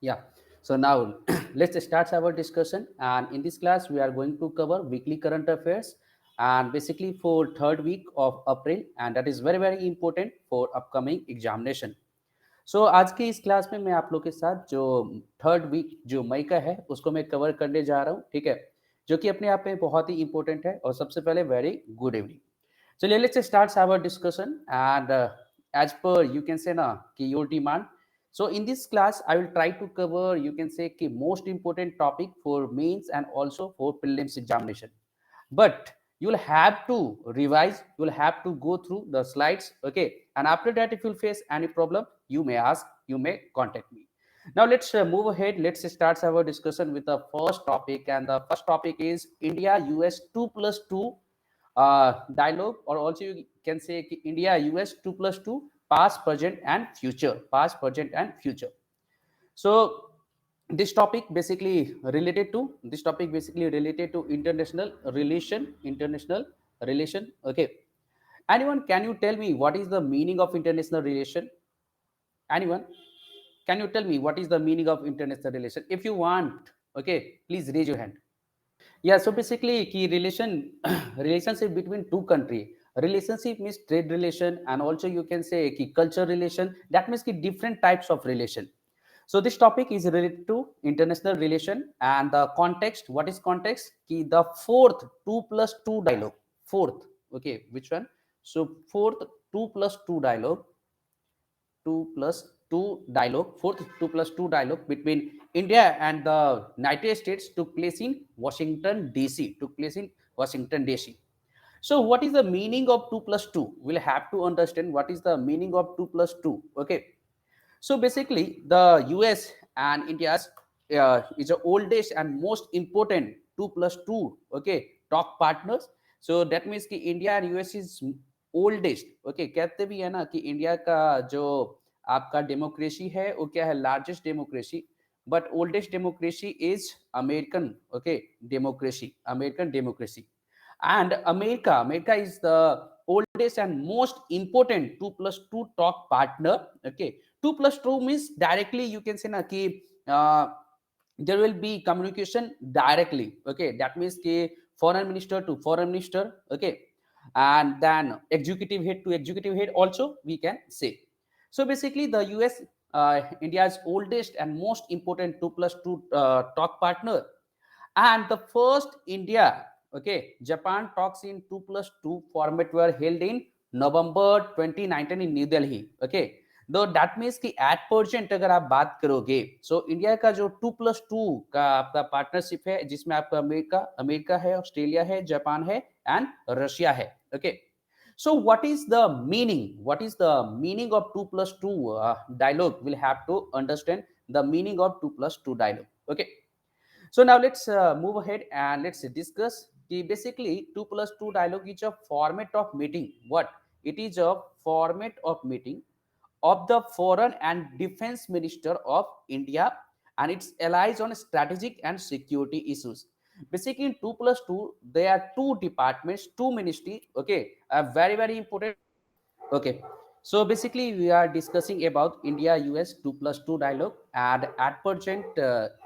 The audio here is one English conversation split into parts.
Yeah. So now let's start our discussion. And in this class, we are going to cover weekly current affairs and basically for third week of April, and that is very very important for upcoming examination. सो आज की इस class में मैं आप लोग के साथ जो थर्ड वीक जो मई का है उसको मैं कवर करने जा रहा हूँ, ठीक है, जो कि अपने आप में बहुत ही इंपॉर्टेंट है। और सबसे पहले वेरी गुड इवनिंग। चलिए let's start our discussion and as per you can say ना कि your demand. So in this class, I will try to cover, you can say, ki most important topic for mains and also for prelims examination. But you'll have to revise, you'll have to go through the slides, okay? And after that, if you'll face any problem, you may ask, you may contact me. Now let's move ahead. Let's start our discussion with the first topic, and the first topic is India US 2+2 dialogue, or also you can say India US 2+2 past, present, and future. Past, present, and future. So this topic basically related to international relation. Okay. Anyone, can you tell me what is the meaning of international relation? Anyone? Can you tell me what is the meaning of international relation? If you want, okay, please raise your hand. Yeah, so basically, key relation relationship between two country. Relationship means trade relation, and also you can say key culture relation. That means key different types of relation. So this topic is related to international relation and the context. What is context? Key the fourth 2+2 dialogue. Fourth, okay, which one? So fourth 2+2 dialogue, 2+2 dialogue between India and the United States took place in Washington DC. Took place in Washington DC. So what is the meaning of 2+2? We'll have to understand what is the meaning of 2+2. Okay. So basically, the US and India's is the oldest and most important 2+2, okay, talk partners. So that means कि India and US is oldest, okay, कहते भी है ना कि India का जो आपका democracy है वो क्या है, largest democracy, but oldest democracy is American, okay, democracy and America is the oldest and most important 2+2 talk partner. Okay, 2+2 means directly you can say na ki there will be communication directly. Okay, that means ki foreign minister to foreign minister. Okay, and then executive head to executive head also we can say. So basically, the US, India's oldest and most important 2+2 talk partner, and the first India, okay, Japan talks in 2+2 format were held in November 2019 in New Delhi. Okay, तो that means कि eight percent अगर आप बात करोगे, so India का जो 2+2 का आपका पार्टनरशिप है, जिसमें आपका अमेरिका अमेरिका है, ऑस्ट्रेलिया है, जापान है एंड रशिया है। Okay, so what is the meaning of 2+2 dialogue? We'll have to understand the meaning of 2+2 dialogue. Okay, so now let's move ahead and let's discuss the basically 2+2 dialogue is a format of meeting. What? It is a format of meeting of the foreign and defense minister of India and its allies on strategic and security issues. Basically, in 2+2, there are two departments, two ministries. Okay, very very important. Okay, so basically we are discussing about India US 2+2 dialogue, and at present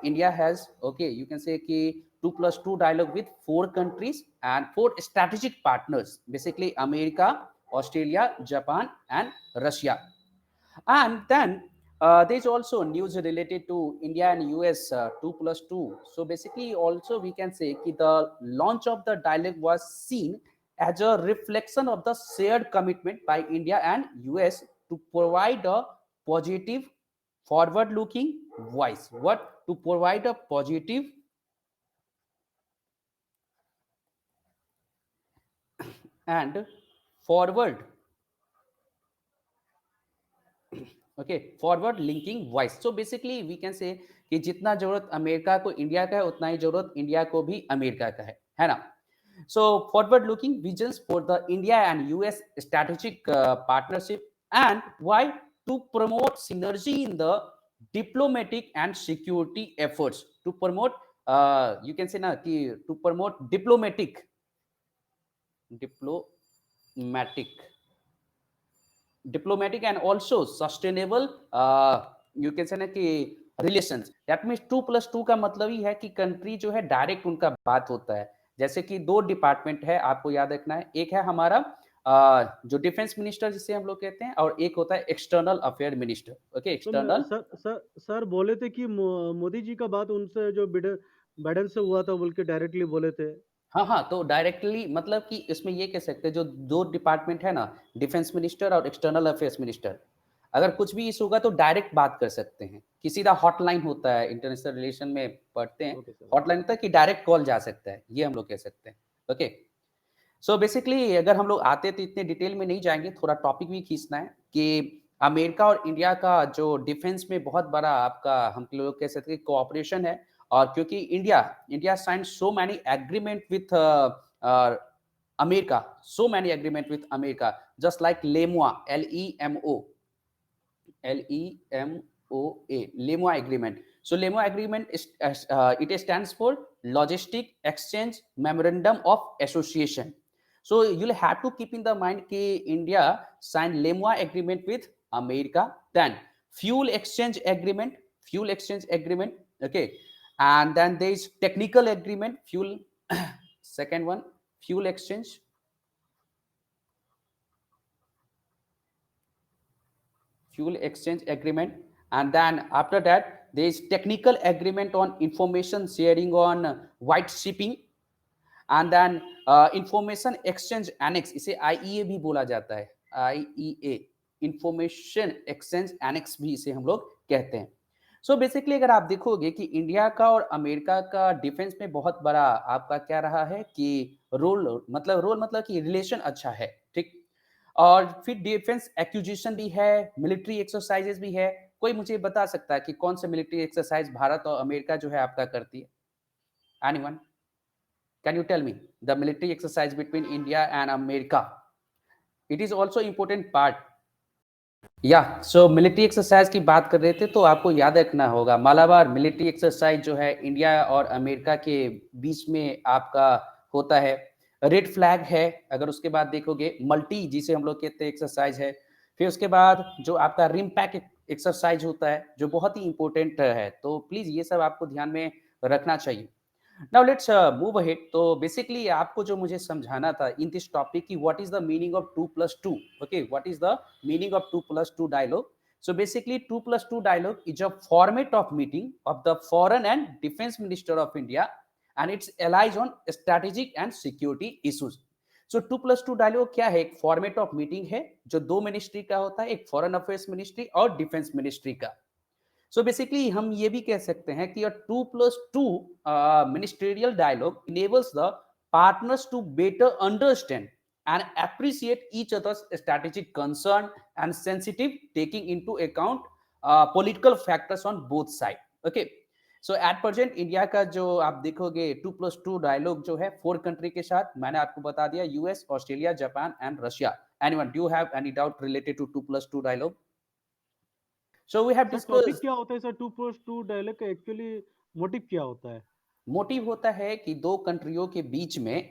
India has, okay, you can say ki 2+2 dialogue with four countries and four strategic partners, basically America, Australia, Japan, and Russia. And then there's also news related to India and US 2+2. So basically, also we can say that the launch of the dialogue was seen as a reflection of the shared commitment by India and US to provide a positive, forward-looking voice. What? To provide a positive and forward, okay, forward linking voice. So basically we can say कि जितना जरूरत America को India का है, उतना ही जरूरत India को भी अमेरिका का है ना। So forward looking visions for the India and US strategic partnership, and why? To promote synergy in the diplomatic and security efforts, to promote you can say ना कि to promote diplomatic diplomatic and also sustainable, you can say ना कि relations. That means 2+2 का मतलब ही है कि country जो है डायरेक्ट उनका बात होता है। जैसे कि दो डिपार्टमेंट है, आपको याद रखना है, एक है हमारा जो डिफेंस मिनिस्टर जिसे हम लोग कहते हैं, और एक होता है external affair minister. Okay, external. Sir बोले थे कि मोदी जी का बात उनसे जो बाइडेन से हुआ था बोल के डायरेक्टली बोले थे। हाँ हाँ, तो डायरेक्टली मतलब कि इसमें ये कह सकते हैं, जो दो डिपार्टमेंट है ना, डिफेंस मिनिस्टर और एक्सटर्नल अफेयर्स मिनिस्टर, अगर कुछ भी इशू होगा तो डायरेक्ट बात कर सकते हैं। कि सीधा हॉटलाइन होता है, इंटरनेशनल रिलेशन में पढ़ते हैं, ओके सर। हॉटलाइन होता है कि डायरेक्ट कॉल जा सकता है, ये हम लोग कह सकते हैं। ओके, सो बेसिकली अगर हम लोग आते तो इतने डिटेल में नहीं जाएंगे, थोड़ा टॉपिक भी खींचना है कि अमेरिका और इंडिया का जो डिफेंस में बहुत बड़ा आपका हम लोग कह सकते हैं कोऑपरेशन है। और क्योंकि India India sign so many agreement with America, so many agreement with America, just like LEMOA, LEMOA, LEMOA agreement. So LEMOA agreement is it stands for Logistic Exchange Memorandum of Association. So you'll have to keep in the mind कि India signed LEMOA agreement with America. Then fuel exchange agreement. Okay, and then there is technical agreement, fuel. Second one, fuel exchange. Fuel exchange agreement, and then after that there is technical agreement on information sharing on white shipping, and then information exchange annex, इसे IEA भी बोला जाता है, IEA, information exchange annex भी इसे हम लोग कहते हैं। सो बेसिकली अगर आप देखोगे कि इंडिया का और अमेरिका का डिफेंस में बहुत बड़ा आपका क्या रहा है कि रोल मतलब कि रिलेशन अच्छा है, ठीक। और फिर डिफेंस एक्विजिशन भी है, मिलिट्री एक्सरसाइजेस भी है। कोई मुझे बता सकता है कि कौन से मिलिट्री एक्सरसाइज भारत और अमेरिका जो है आपका करती है? Anyone can you tell me the military exercise between India and America? It is also important part. या सो मिलिट्री एक्सरसाइज की बात कर रहे थे, तो आपको याद रखना होगा मालाबार मिलिट्री एक्सरसाइज जो है इंडिया और अमेरिका के बीच में आपका होता है। रेड फ्लैग है, अगर उसके बाद देखोगे मल्टी जिसे हम लोग कहते हैं एक्सरसाइज है। फिर उसके बाद जो आपका रिम पैक एक्सरसाइज होता है, जो बहुत ही इंपॉर्टेंट है, तो प्लीज ये सब आपको ध्यान में रखना चाहिए। Now let's move ahead. तो बेसिकली आपको जो मुझे समझाना था इन दिस टॉपिक की what is the meaning of 2+2। Okay, what is the meaning of 2+2 dialogue? So basically 2+2 dialogue is a format of meeting of the foreign and defense minister of India and its allies on strategic and security issues. So 2+2 dialogue क्या है? एक format of meeting है जो दो ministry का होता है, एक फॉरेन अफेयर्स मिनिस्ट्री और डिफेंस मिनिस्ट्री का। सो बेसिकली हम ये भी कह सकते हैं कि 2+2 ministerial dialogue enables the partners to better understand and appreciate each other's strategic concern and sensitive, taking into account political factors on both sides. Okay, so at present India का जो आप देखोगे 2+2 डायलॉग जो है 4 कंट्री के साथ, मैंने आपको बता दिया, US, Australia, Japan and Russia. Anyone do you have any doubt related to 2+2 dialogue? So we have sir topic discussed. क्या होता है सर 2+2 डायलॉग का एक्चुअली मोटिव क्या होता है? मोटिव होता है कि दो कंट्रियों के बीच में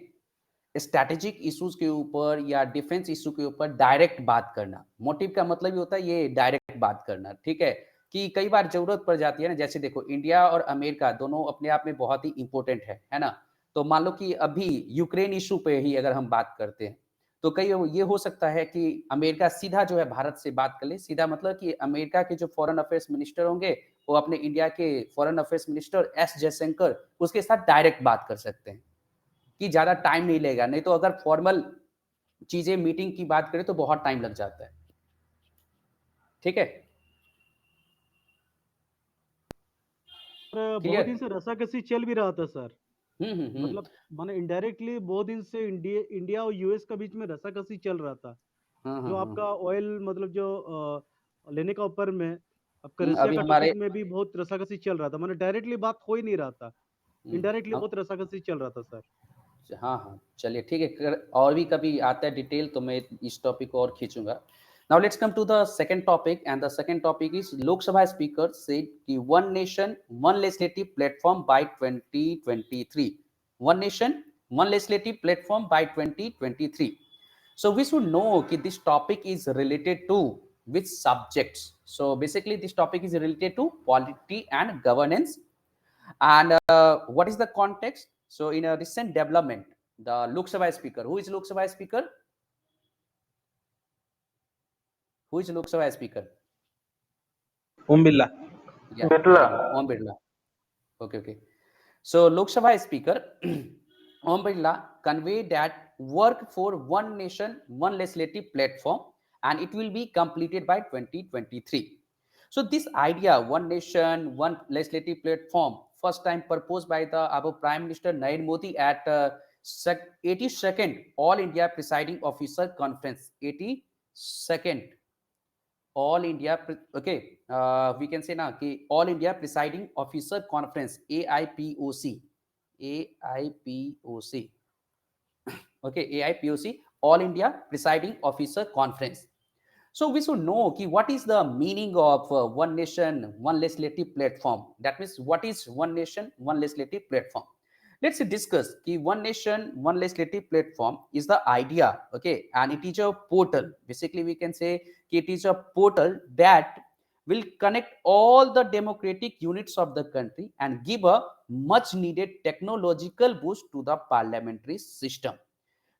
स्ट्रैटेजिक इश्यूज के ऊपर या डिफेंस इशू के ऊपर डायरेक्ट बात करना। मोटिव का मतलब ये होता है ये डायरेक्ट बात करना, ठीक है। कि कई बार जरूरत पड़ जाती है ना, जैसे देखो इंडिया और अमेरिका दोनों अपने आप में बहुत ही इंपॉर्टेंट है ना। तो मान लो कि अभी यूक्रेन इशू पे ही अगर हम बात करते हैं, तो कई ये हो सकता है कि अमेरिका सीधा जो है भारत से बात कर ले। सीधा मतलब कि अमेरिका के जो फॉरेन अफेयर्स मिनिस्टर होंगे वो अपने इंडिया के foreign affairs minister S Jaishankar उसके साथ डायरेक्ट बात कर सकते हैं, कि ज़्यादा टाइम नहीं लेगा। नहीं तो अगर फॉर्मल चीज़ें मीटिंग की बात करें तो बहुत टाइम लग जाता है, ठीक है। सर बहुत क्लियर? दिन से रसाकसी चल भी रहा था सर। हम्म। मतलब माने इनडायरेक्टली बहुत दिन से इंडिया इंडिया और यूएस का बीच में रसाकसी चल रहा था। जो आपका हाँ। ऑयल मतलब जो लेने का ऊपर में आपका रशिया अभी का हमारे टॉपिक में भी बहुत रसाकसी चल रहा था। माने डायरेक्टली बात हो ही नहीं रहा था, इनडायरेक्टली हम बहुत रसाकसी चल रहा था सर। हाँ हाँ, चलिए ठीक है, और भी कभी आता है डिटेल तो मैं इस टॉपिक को और खींचूंगा। Now let's come to the second topic, and the second topic is Lok Sabha speaker said कि one nation one legislative platform by 2023। One nation one legislative platform by 2023। So we should know कि this topic is related to which subjects. So basically this topic is related to polity and governance. And what is the context? So in a recent development, the Lok Sabha speaker, who is Lok Sabha speaker? Who is Lok Sabha speaker? Om Birla. Yeah, Birla. very good, Om Birla. Okay, okay. So Lok Sabha speaker Om Birla conveyed that work for one nation, one legislative platform, and it will be completed by 2023. So this idea, one nation, one legislative platform, first time proposed by the our Prime Minister Narendra Modi at 82nd All India Presiding Officer Conference. 82nd All India, okay, we can say now कि All India Presiding Officer Conference, AIPOC, AIPOC, okay, AIPOC, All India Presiding Officer Conference. So we should know कि what is the meaning of one nation, one legislative platform. That means what is one nation, one legislative platform. Let's discuss कि one nation, one legislative platform is the idea, okay, and it is a portal. Basically, we can say it is a portal that will connect all the democratic units of the country and give a much needed technological boost to the parliamentary system.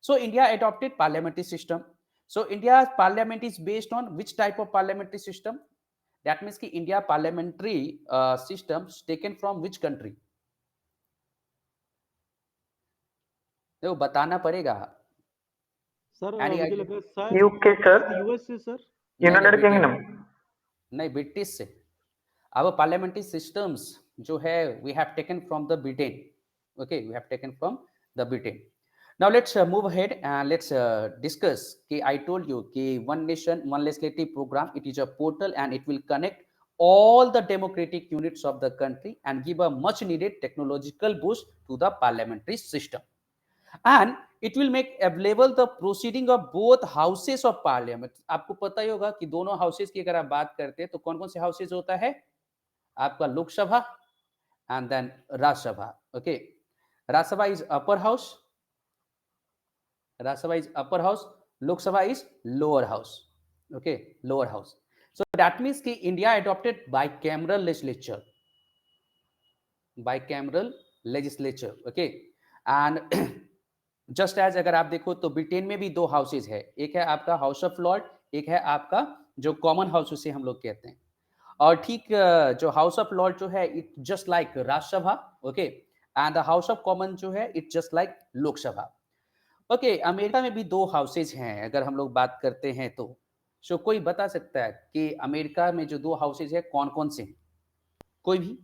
So India adopted parliamentary system. So India's parliament is based on which type of parliamentary system? That means कि India parliamentary systems taken from which country? देखो बताना पड़ेगा. Sir Any मुझे idea? लग रहा है शायद UK sir, US से सर. नहीं नहीं यूनाइटेड ब्रिटेन, किंगडम. नहीं ब्रिटिश से. Our parliamentary systems जो है we have taken from the Britain. Okay, we have taken from the Britain. Now let's move ahead and let's discuss. Okay, I told you कि one nation, one legislative program. It is a portal and it will connect all the democratic units of the country and give a much needed technological boost to the parliamentary system. And it will make available the proceeding of both houses of parliament. आपको पता ही होगा कि दोनों houses की अगर आप बात करते हैं तो कौन कौन से हाउसेस होता है? आपका Lok Sabha and then Rajya Sabha. Okay, Rajya Sabha is upper house, Rajya Sabha is upper house, Lok Sabha is lower house. Okay, lower house. So that means कि India adopted bicameral legislature, bicameral legislature. Okay, and just as अगर आप देखो तो ब्रिटेन में भी दो हाउसेज है, एक है आपका हाउस ऑफ लॉर्ड, एक है आपका जो कॉमन हाउस उसे हम लोग कहते हैं. और ठीक जो हाउस ऑफ लॉर्ड जो है it just like Rajya Sabha. Okay, and the house of common जो है it just like Lok Sabha. Okay, America में भी दो हाउसेज हैं अगर हम लोग बात करते हैं तो. सो कोई बता सकता है कि अमेरिका में जो दो हाउसेज है कौन कौन से हैं? कोई भी? एक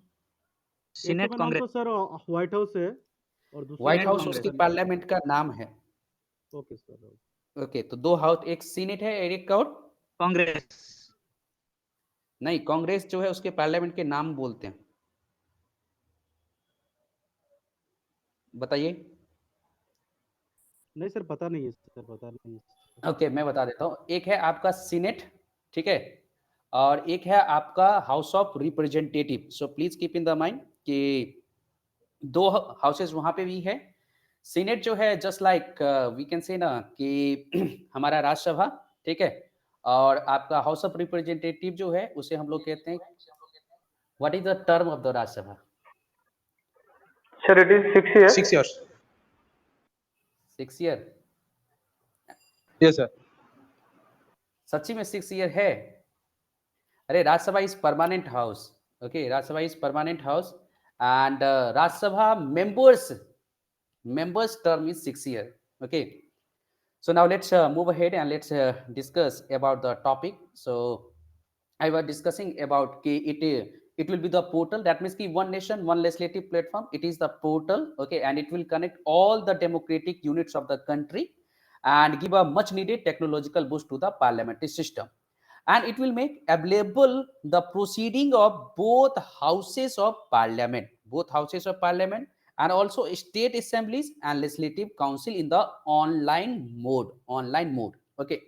सीनेट का नाम कांग्रेस. तो सर व्हाइट हाउस है और दूसरा व्हाइट Senate हाउस कांग्रेस. उसकी पार्लियामेंट का नाम है. Okay sir. ओके, तो दो हाउस, एक सीनेट है, एक और कांग्रेस. नहीं, कांग्रेस जो है उसके पार्लियामेंट के नाम बोलते हैं. बताइए. नहीं सर पता नहीं है सर, पता नहीं है. ओके, मैं बता देता हूँ. एक है आपका सीनेट, ठीक है, और एक है आपका house of representative. So please keep in the mind कि दो हाउसेस वहां पे भी है. सीनेट जो है just like we can say ना कि हमारा राज्यसभा, ठीक है, और आपका हाउस ऑफ रिप्रेजेंटेटिव जो है उसे हम लोग कहते हैं, what is the term of the Rajya Sabha? Sir it is 6 years. 6 years. 6 year? Yes, sir. सच्ची में 6 ईयर है? अरे Rajya Sabha is permanent house. Okay, Rajya Sabha is permanent house and Rajya Sabha members term is 6 year. Okay, so now let's move ahead and let's discuss about the topic. So I was discussing about it will be the portal. That means ki one nation, one legislative platform. It is the portal, okay, and it will connect all the democratic units of the country and give a much needed technological boost to the parliamentary system. And it will make available the proceeding of both houses of parliament, and also state assemblies and legislative council in the online mode. Okay,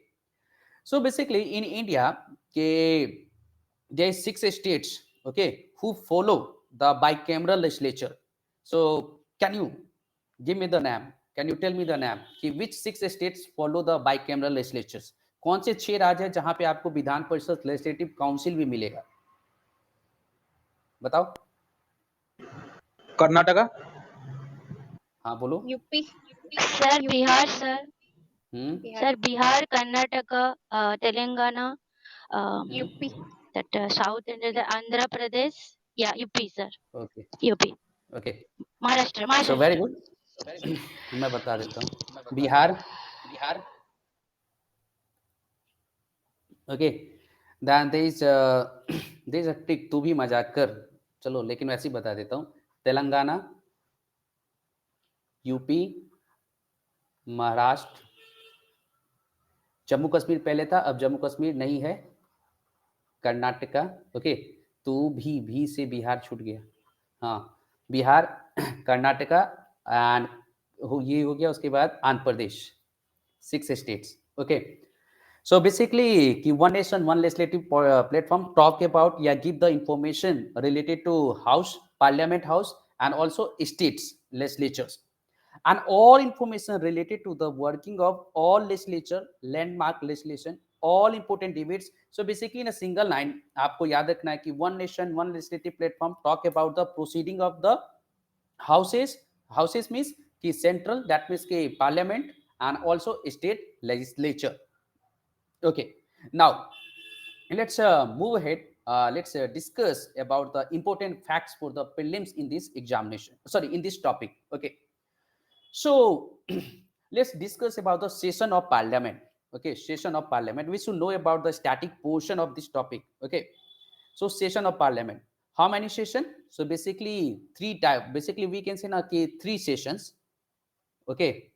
so basically in India, there are 6 states, okay, who follow the bicameral legislature. So can you give me the name? Can you tell me the name? Which 6 states follow the bicameral legislatures? कौन से 6 राज्य है जहां पे आपको Vidhan Parishad legislative council भी मिलेगा? बताओ। कर्नाटका, हाँ बोलो। UP sir, Bihar sir, hmm Bihar, Karnataka, Telangana, UP, that south and Andhra Pradesh, yeah, UP sir, okay UP, okay Maharashtra, so very good. मैं बता देता हूँ। Bihar, okay then there is a trick, तू भी मजाक कर, चलो लेकिन वैसे ही बता देता हूँ। तेलंगाना, यूपी, महाराष्ट्र, जम्मू कश्मीर पहले था, अब जम्मू कश्मीर नहीं है, कर्नाटका, ओके तू भी से बिहार छूट गया। हाँ बिहार, कर्नाटका एंड ये हो गया। उसके बाद Andhra Pradesh, 6 states. Okay so basically कि one nation one legislative platform talk about या give the information related to house, parliament house and also states legislatures and all information related to the working of all legislature, landmark legislation, all important debates. So basically in a single line आपको याद रखना है कि one nation one legislative platform talk about the proceeding of the houses means कि central, that means कि parliament and also state legislature. Okay, now let's move ahead. Let's discuss about the important facts for the prelims in this examination. Sorry, in this topic. Okay, so let's discuss about the session of parliament. Okay, session of parliament. We should know about the static portion of this topic. Okay, so session of parliament. How many session? So basically three type. Basically we can say na कि three sessions. Okay,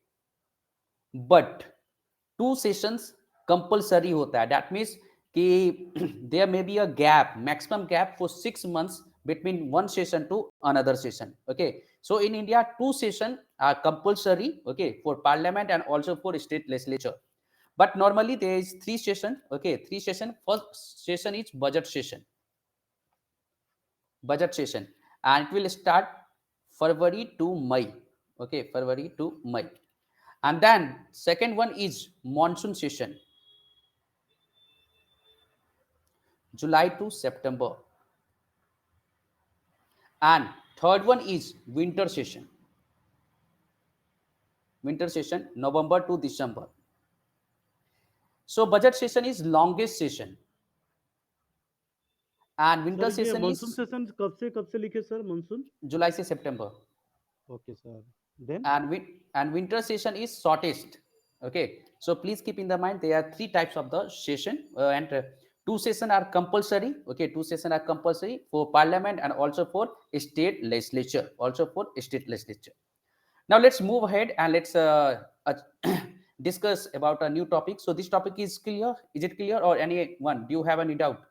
but two sessions compulsory होता है। That means कि there may be a gap, maximum gap for 6 months between one session to another session. Okay, so in India 2 sessions are compulsory, okay, for parliament and also for state legislature, but normally there is 3 sessions. Okay, 3 sessions. First session is budget session, and it will start February to May. Okay, February to May. And then second one is monsoon session, July to September. And third one is winter session, November to December. So budget session is longest session and winter sir ये session monsoon is session कब से लिखे sir monsoon? July to September. Okay sir, then And winter session is shortest. Okay, so please keep in the mind there are 3 types of the session, and 2 sessions are compulsory. Okay, 2 sessions are compulsory for parliament and also for state legislature, Now let's move ahead and let's discuss about a new topic. So this topic is clear. Is it clear or anyone? Do you have any doubt?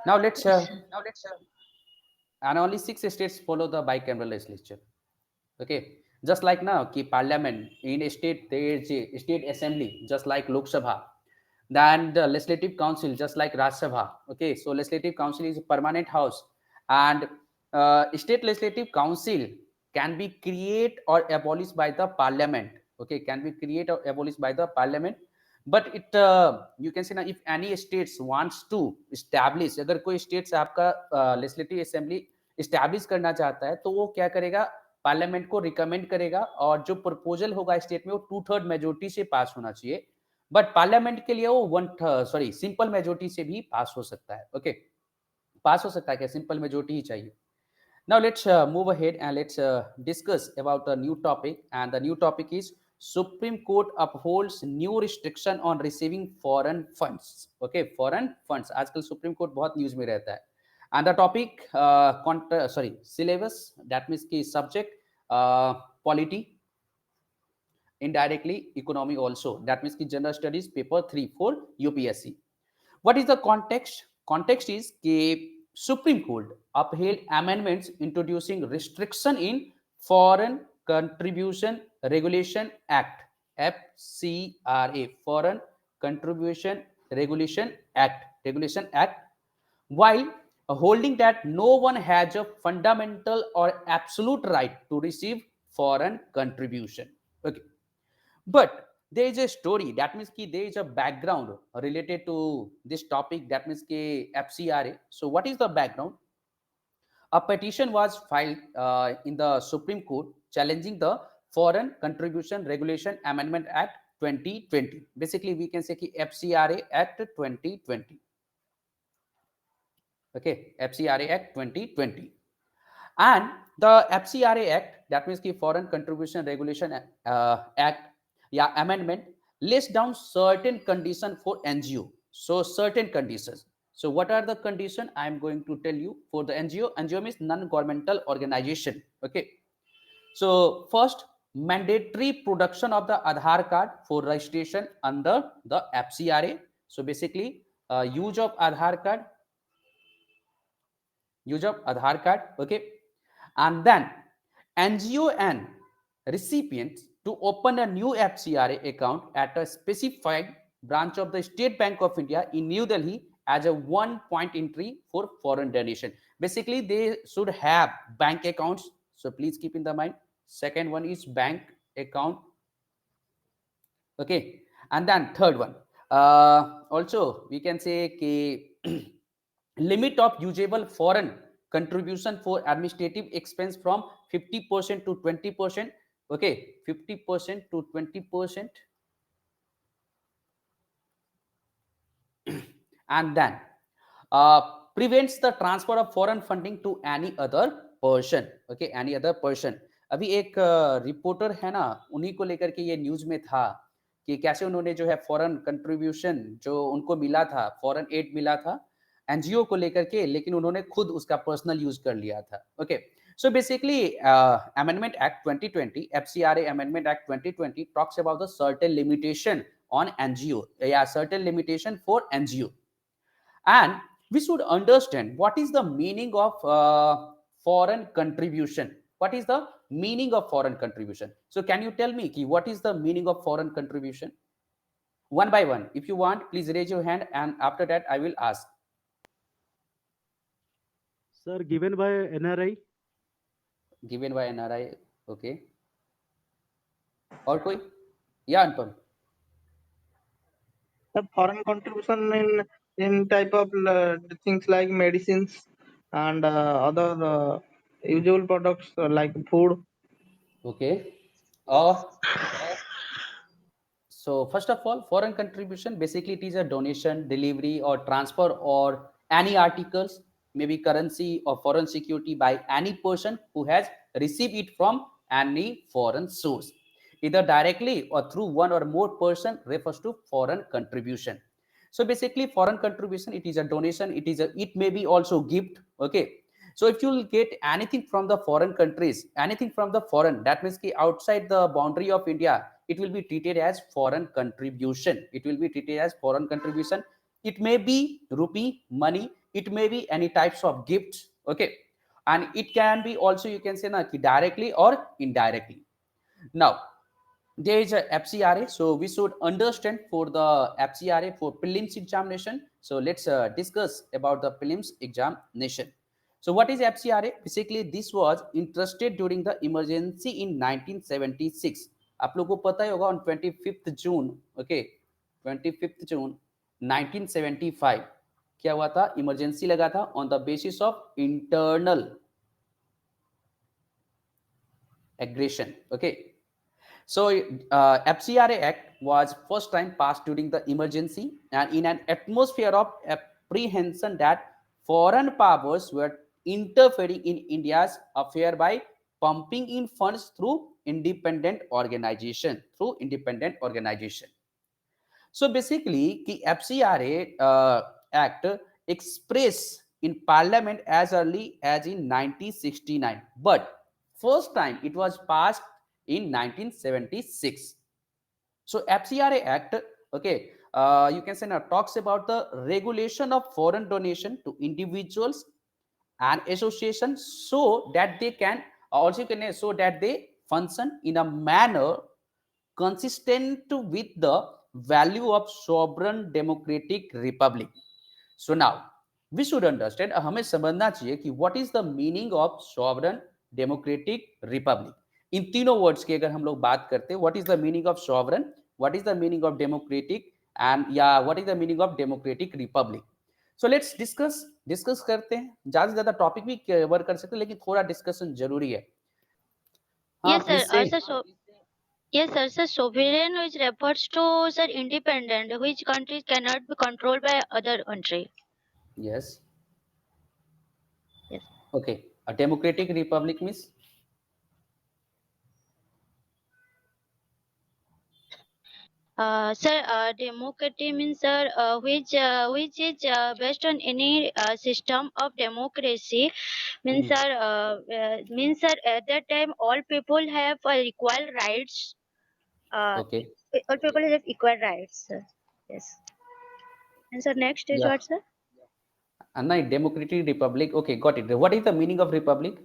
Now let's and only 6 states follow the bicameral legislature. Okay, just like now ki parliament in a state there is a state assembly just like Lok Sabha, then the legislative council just like Raj Sabha. Okay, so legislative council is a permanent house, and state legislative council can be created or abolished by the parliament. Okay, can be created or abolished by the parliament, but it you can say now if any states wants to establish, अगर कोई states आपका legislative assembly establish करना चाहता है तो वो क्या करेगा, पार्लियामेंट को रिकमेंड करेगा और जो प्रपोजल होगा स्टेट में वो 2/3 मेजोरिटी से पास होना चाहिए, बट पार्लियामेंट के लिए वो सिंपल मेजोरिटी से भी पास हो सकता है। ओके, पास हो सकता है क्या, सिंपल मेजोरिटी ही चाहिए। Now let's move ahead and let's discuss about a new topic, and the new topic is Supreme Court upholds new restriction on receiving foreign funds. Okay, foreign funds आजकल supreme court बहुत news में रहता है। And the topic syllabus, that means की subject polity, indirectly economy also, that means की general studies paper 3 for UPSC. What is the context? Context is कि Supreme Court upheld amendments introducing restriction in Foreign Contribution Regulation Act, FCRA, Foreign Contribution Regulation Act, while holding that no one has a fundamental or absolute right to receive foreign contribution. Okay, but there is a story, that means ki there is a background related to this topic, that means ki FCRA. So what is the background? A petition was filed in the Supreme Court challenging the Foreign Contribution Regulation Amendment Act 2020. Basically, we can say ki FCRA Act 2020. Okay, FCRA Act 2020. And the FCRA Act, that means ki Foreign Contribution Regulation Act, yeah, amendment, lays down certain conditions for NGO. So certain conditions. So what are the conditions? I am going to tell you. For the NGO, NGO means non-governmental organization. Okay. So first, mandatory production of the Aadhaar card for registration under the FCRA. So basically, use of Aadhaar card, okay. And then NGO and recipients to open a new FCRA account at a specified branch of the State Bank of India in New Delhi as a one-point entry for foreign donation. Basically, they should have bank accounts. So please keep in the mind. Second one is bank account. Okay. And then third one. Also, we can say ki limit of usable foreign contribution for administrative expense from 50% to 20%. Okay, 50% to 20%. And then prevents the transfer of foreign funding to any other person. Okay, any other person. अभी एक reporter है ना, उन्हीं को लेकर के ये news में था कि कैसे उन्होंने जो है फॉरेन कंट्रीब्यूशन जो उनको मिला था, फॉरेन एड मिला था एनजीओ को लेकर के, लेकिन उन्होंने खुद उसका पर्सनल यूज कर लिया था. Okay, so basically amendment act 2020, FCRA amendment act 2020 talks about the certain limitation on NGO, yeah, certain limitation for NGO. And we should understand what is the meaning of foreign contribution. What is the meaning of foreign contribution? So can you tell me what is the meaning of foreign contribution? One by one, if you want, please raise your hand, and after that I will ask. Sir, given by NRI. Given by NRI. Okay. और कोई? Yeah, Anupam. The foreign contribution in type of things like medicines and other usual products like food. Okay. So first of all, foreign contribution, basically it is a donation, delivery or transfer or any articles, maybe currency or foreign security by any person who has received it from any foreign source, either directly or through one or more person, refers to foreign contribution. So basically foreign contribution, it is a donation, it may be also gift. Okay. So if you will get anything from the foreign countries, anything from the foreign, that means outside the boundary of India, it will be treated as foreign contribution. It will be treated as foreign contribution. It may be rupee, money, it may be any types of gifts. Okay. And it can be also, you can say directly or indirectly. Now, there is a FCRA, so we should understand for the FCRA for prelims examination. So let's discuss about the prelims examination. So what is FCRA? Basically, this was entrusted during the emergency in 1976. आप लोगों को पता ही होगा on 25th June, okay, 25th June 1975 क्या हुआ था? Emergency लगा था on the basis of internal aggression. Okay. So FCRA Act was first time passed during the emergency and in an atmosphere of apprehension that foreign powers were interfering in India's affair by pumping in funds through independent organization. So basically, the FCRA Act expressed in Parliament as early as in 1969, but first time it was passed in 1976. So FCRA Act, okay, you can say now talks about the regulation of foreign donation to individuals and associations so that they can also so that they function in a manner consistent with the value of sovereign democratic republic. So now we should understand, हमें समझना चाहिए कि what is the meaning of sovereign democratic republic. इन तीनों words की अगर हम लोग बात करते हैं, what is the meaning of sovereign what is the meaning of democratic and what is the meaning of democratic republic. So let's discuss करते हैं. ज्यादा से ज्यादा टॉपिक भी कवर कर सकते हैं, लेकिन थोड़ा डिस्कशन जरूरी है. हाँ, Yes, sir. प्लीज से. Yes, sir. Sir, sovereign, which refers to sir independent, which countries cannot be controlled by other country. Yes. Yes. Okay. A democratic republic means? Sir, democracy means sir, which is based on any system of democracy. Means sir, at that time all people have equal rights. Okay. All people have equal rights. Sir. Yes. And sir, next is Yeah. what, sir? And a democratic republic. Okay, got it. What is the meaning of republic?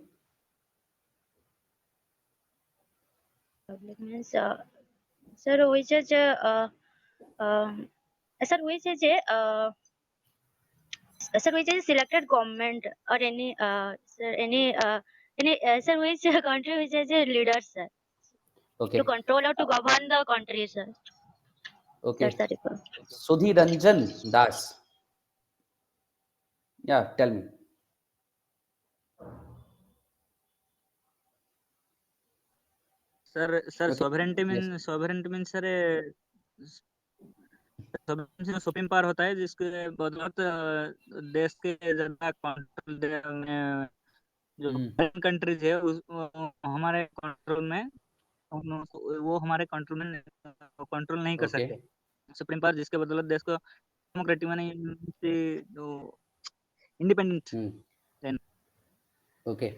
Republic means sir, which is sir, which is sir, which is selected government or any sir, any sir, which country which is a leader, sir, Okay. to control or to govern the country, sir. Okay. That's the republic. Sudhi Ranjan Das. Yeah, tell me. Sir Okay. sovereignty Yes. means sir sovereignty supreme power होता है जिसके बदौलत देश के जनता control में जो countries है वो हमारे कंट्रोल में वो हमारे कंट्रोल में कंट्रोल नहीं कर Okay. सकते. सुप्रीम पावर जिसके बदौलत देश को डेमोक्रेटिक में नहीं जो इंडिपेंडेंट. ओके.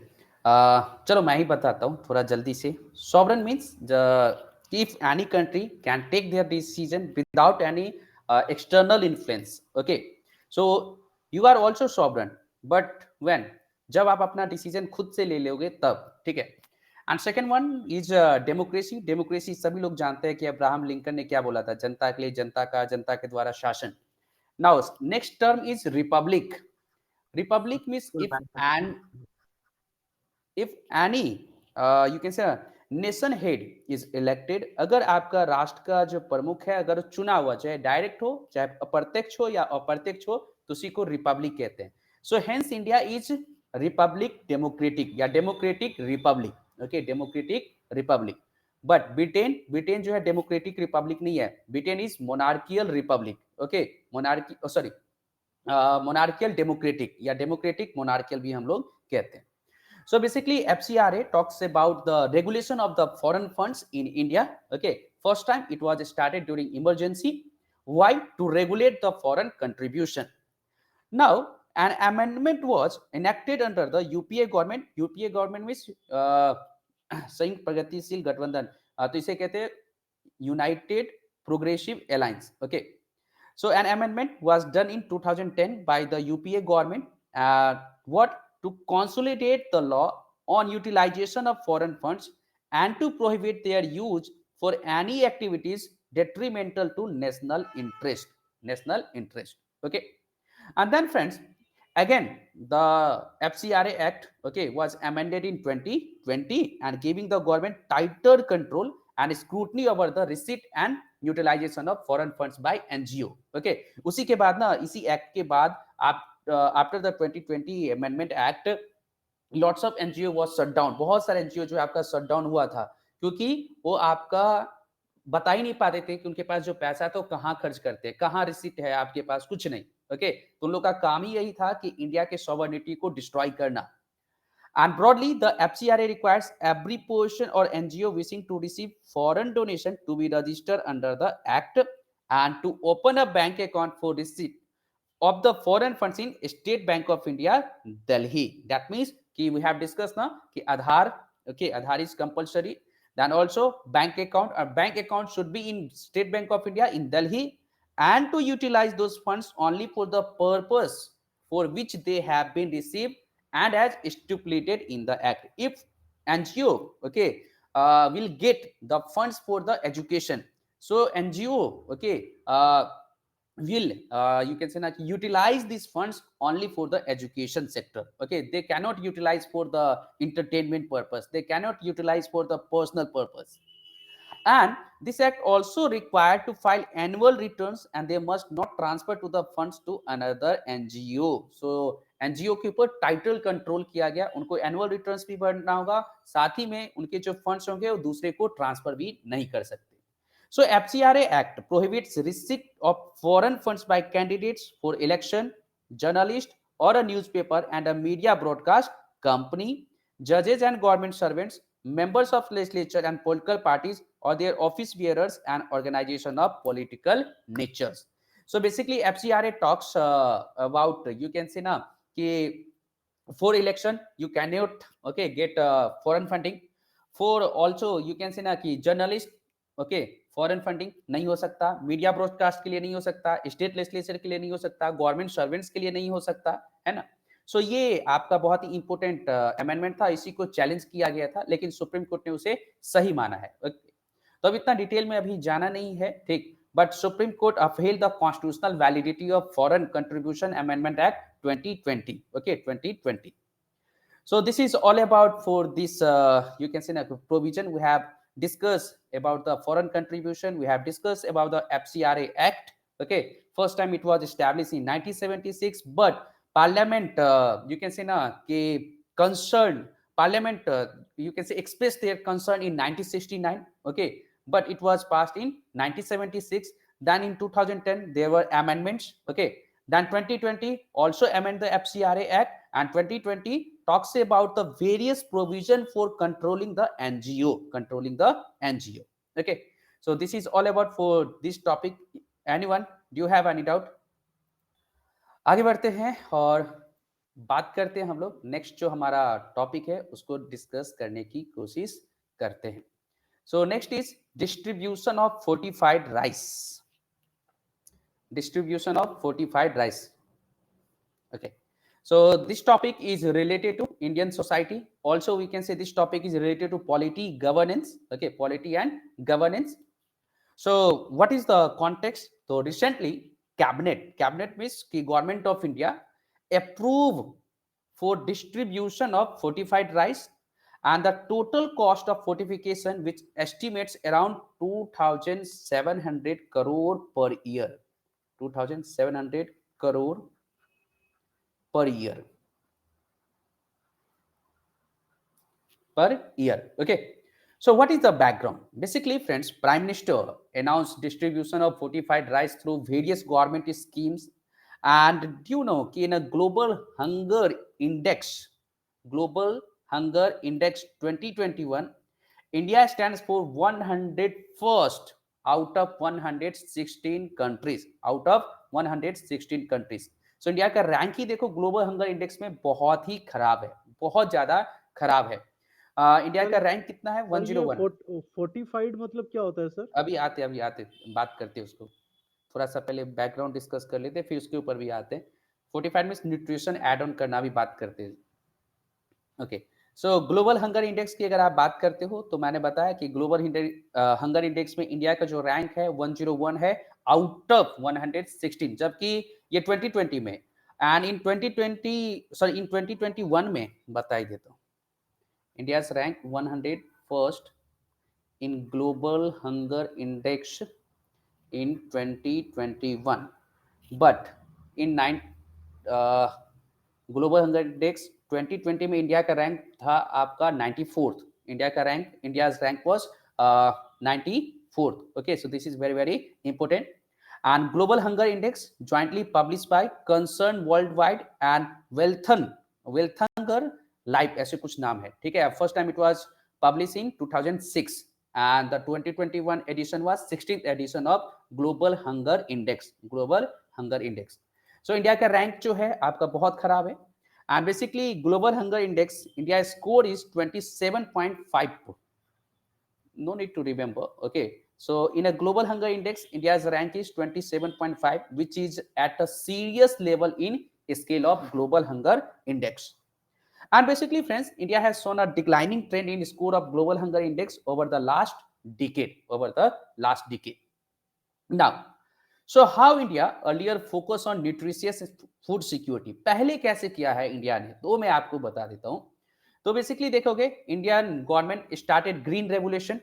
चलो मैं ही बताता हूँ थोड़ा जल्दी से. Sovereign means if any country can take their decision without any external influence. Okay, so you are also sovereign, but when, जब आप अपना डिसीजन खुद से ले लोगे तब. ठीक है. And second one is democracy. Democracy सभी लोग जानते हैं कि अब्राहम लिंकन ने क्या बोला था, जनता के लिए, जनता का, जनता के द्वारा शासन. Now next term is Republic. Republic means if any you can say nation head is elected. अगर आपका राष्ट्र का जो प्रमुख है अगर चुना हुआ, चाहे डायरेक्ट हो चाहे अप्रत्यक्ष हो या अप्रत्यक्ष हो, तो उसी को रिपब्लिक कहते हैं. So hence India is republic democratic या democratic republic. Okay, democratic republic. But Britain जो है डेमोक्रेटिक रिपब्लिक नहीं है. Britain is monarchial republic. Okay, monarchy sorry monarchial democratic या डेमोक्रेटिक मोनार्कियल भी हम लोग कहते हैं. So basically FCRA talks about the regulation of the foreign funds in India. Okay, first time it was started during emergency. Why? To regulate the foreign contribution. Now an amendment was enacted under the UPA government. UPA government means संयुक्त प्रगतिशील गठबंधन, तो इसे कहते हैं United progressive alliance. Okay, so an amendment was done in 2010 by the UPA government. What? To consolidate the law on utilization of foreign funds and to prohibit their use for any activities detrimental to national interest. National interest. Okay. And then friends, again the FCRA Act, okay, was amended in 2020 and giving the government tighter control and scrutiny over the receipt and utilization of foreign funds by NGO. Okay, उसी के बाद ना, इसी act के बाद आप after the 2020 amendment act, lots of NGO was shut down. बहुत सारे एनजीओ जो आपका शट डाउन हुआ था क्योंकि वो आपका बता ही नहीं पाते थे कि उनके पास जो पैसा है तो कहाँ खर्च करते हैं, कहाँ रिसीट है आपके पास, कुछ नहीं. ओके, तो उन लोग का काम ही यही था कि इंडिया के सॉवरेनिटी को डिस्ट्रॉय करना. And broadly, the FCRA requires every person or NGO wishing to receive foreign donation to be registered under the Act and to open a bank account for receipt of the foreign funds in State Bank of India, Delhi. That means कि we have discussed now कि Aadhaar, okay, Aadhaar is compulsory. Then also bank account, a bank account should be in State Bank of India in Delhi, and to utilize those funds only for the purpose for which they have been received and as stipulated in the act. If NGO, okay, will get the funds for the education, so NGO, okay, will you can say that utilize these funds only for the education sector. Okay, they cannot utilize for the entertainment purpose, they cannot utilize for the personal purpose. And this act also required to file annual returns and they must not transfer to the funds to another NGO. So NGO के ऊपर title control किया गया, उनको annual returns भी भरना होगा, साथ ही में उनके जो फंड्स होंगे वो दूसरे को ट्रांसफर भी नहीं कर सकते. So FCRA Act prohibits receipt of foreign funds by candidates for election, journalist or a newspaper and a media broadcast company, judges and government servants, members of legislature and political parties or their office bearers and organization of political natures. So basically FCRA talks about, you can say na कि for election you cannot get foreign funding. For also you can say ना कि journalist foreign funding नहीं हो सकता, media broadcast के लिए नहीं हो सकता, स्टेट लेजिस्लेचर के लिए नहीं हो सकता, गवर्नमेंट सर्वेंट्स के लिए नहीं हो सकता, है ना. सो ये आपका बहुत ही इंपॉर्टेंट अमेंडमेंट था, इसी को चैलेंज किया गया था लेकिन सुप्रीम कोर्ट ने उसे सही माना है. तो अब इतना डिटेल में अभी जाना नहीं है, ठीक. But supreme court upheld the constitutional validity of foreign contribution amendment act 2020. 2020. So this is all about for this you can say provision. We have discussed about the foreign contribution, we have discussed about the FCRA Act. First time it was established in 1976, but parliament you can say concerned parliament you can say expressed their concern in 1969, but it was passed in 1976. Then in 2010 there were amendments, then 2020 also amend the FCRA Act, and 2020 talks about the various provision for controlling the NGO. So this is all about for this topic. Anyone, do you have any doubt? आगे बढ़ते हैं और बात करते हैं हम लोग next जो हमारा टॉपिक है उसको डिस्कस करने की कोशिश करते हैं. So next is distribution of fortified rice. Distribution of fortified rice. So this topic is related to Indian society. Also we can say this topic is related to polity, governance. Polity and governance. So what is the context? So recently cabinet means the government of India approved for distribution of fortified rice, and the total cost of fortification which estimates around 2,700 crore per year. 2,700 crore per year. So what is the background? Basically friends, Prime Minister announced distribution of fortified rice through various government schemes. And do you know in a global hunger index 2021, India stands for 101st out of 116 countries. So India का rank ही देखो global hunger index में बहुत ही खराब है, बहुत ज्यादा खराब है. इंडिया का रैंक कितना है? 101. फोर्टिफाइड मतलब क्या होता है सर? अभी आते बात करते हैं उसको. थोड़ा सा पहले बैकग्राउंड डिस्कस कर लेते हैं, फिर उसके ऊपर भी आते हैं. Fortified means nutrition add on करना, भी बात करते हैं. सो ग्लोबल हंगर इंडेक्स की अगर आप बात करते हो तो मैंने बताया कि ग्लोबल हंगर इंडेक्स में इंडिया का जो रैंक है 101 है आउट ऑफ 116, जबकि ये 2020 में, एंड इन 2021 में बता ही देता हूँ, India rank 101st in global hunger index in 2021, but in global hunger index 2020 में इंडिया का रैंक था आपका 94th. India's rank was 94th. So this is very very important. And global hunger index jointly published by Concern Worldwide and Wellthunger Life, ऐसे कुछ नाम है, ठीक है. First time it was published in 2006 and the 2021 edition was 16th edition of Global Hunger Index. So India का rank जो है आपका बहुत खराब है. And basically global hunger index, India's score is 27.5. No need to remember. So in a global hunger index, India's rank is 27.5, which is at a serious level in scale of global hunger index. And basically friends, India has shown a declining trend in score of global hunger index over the last decade. Now, so how India earlier focused on nutritious food security. पहले कैसे किया है India ने, तो मैं आपको बता देता हूं. तो बेसिकली देखोगे Indian government started green revolution.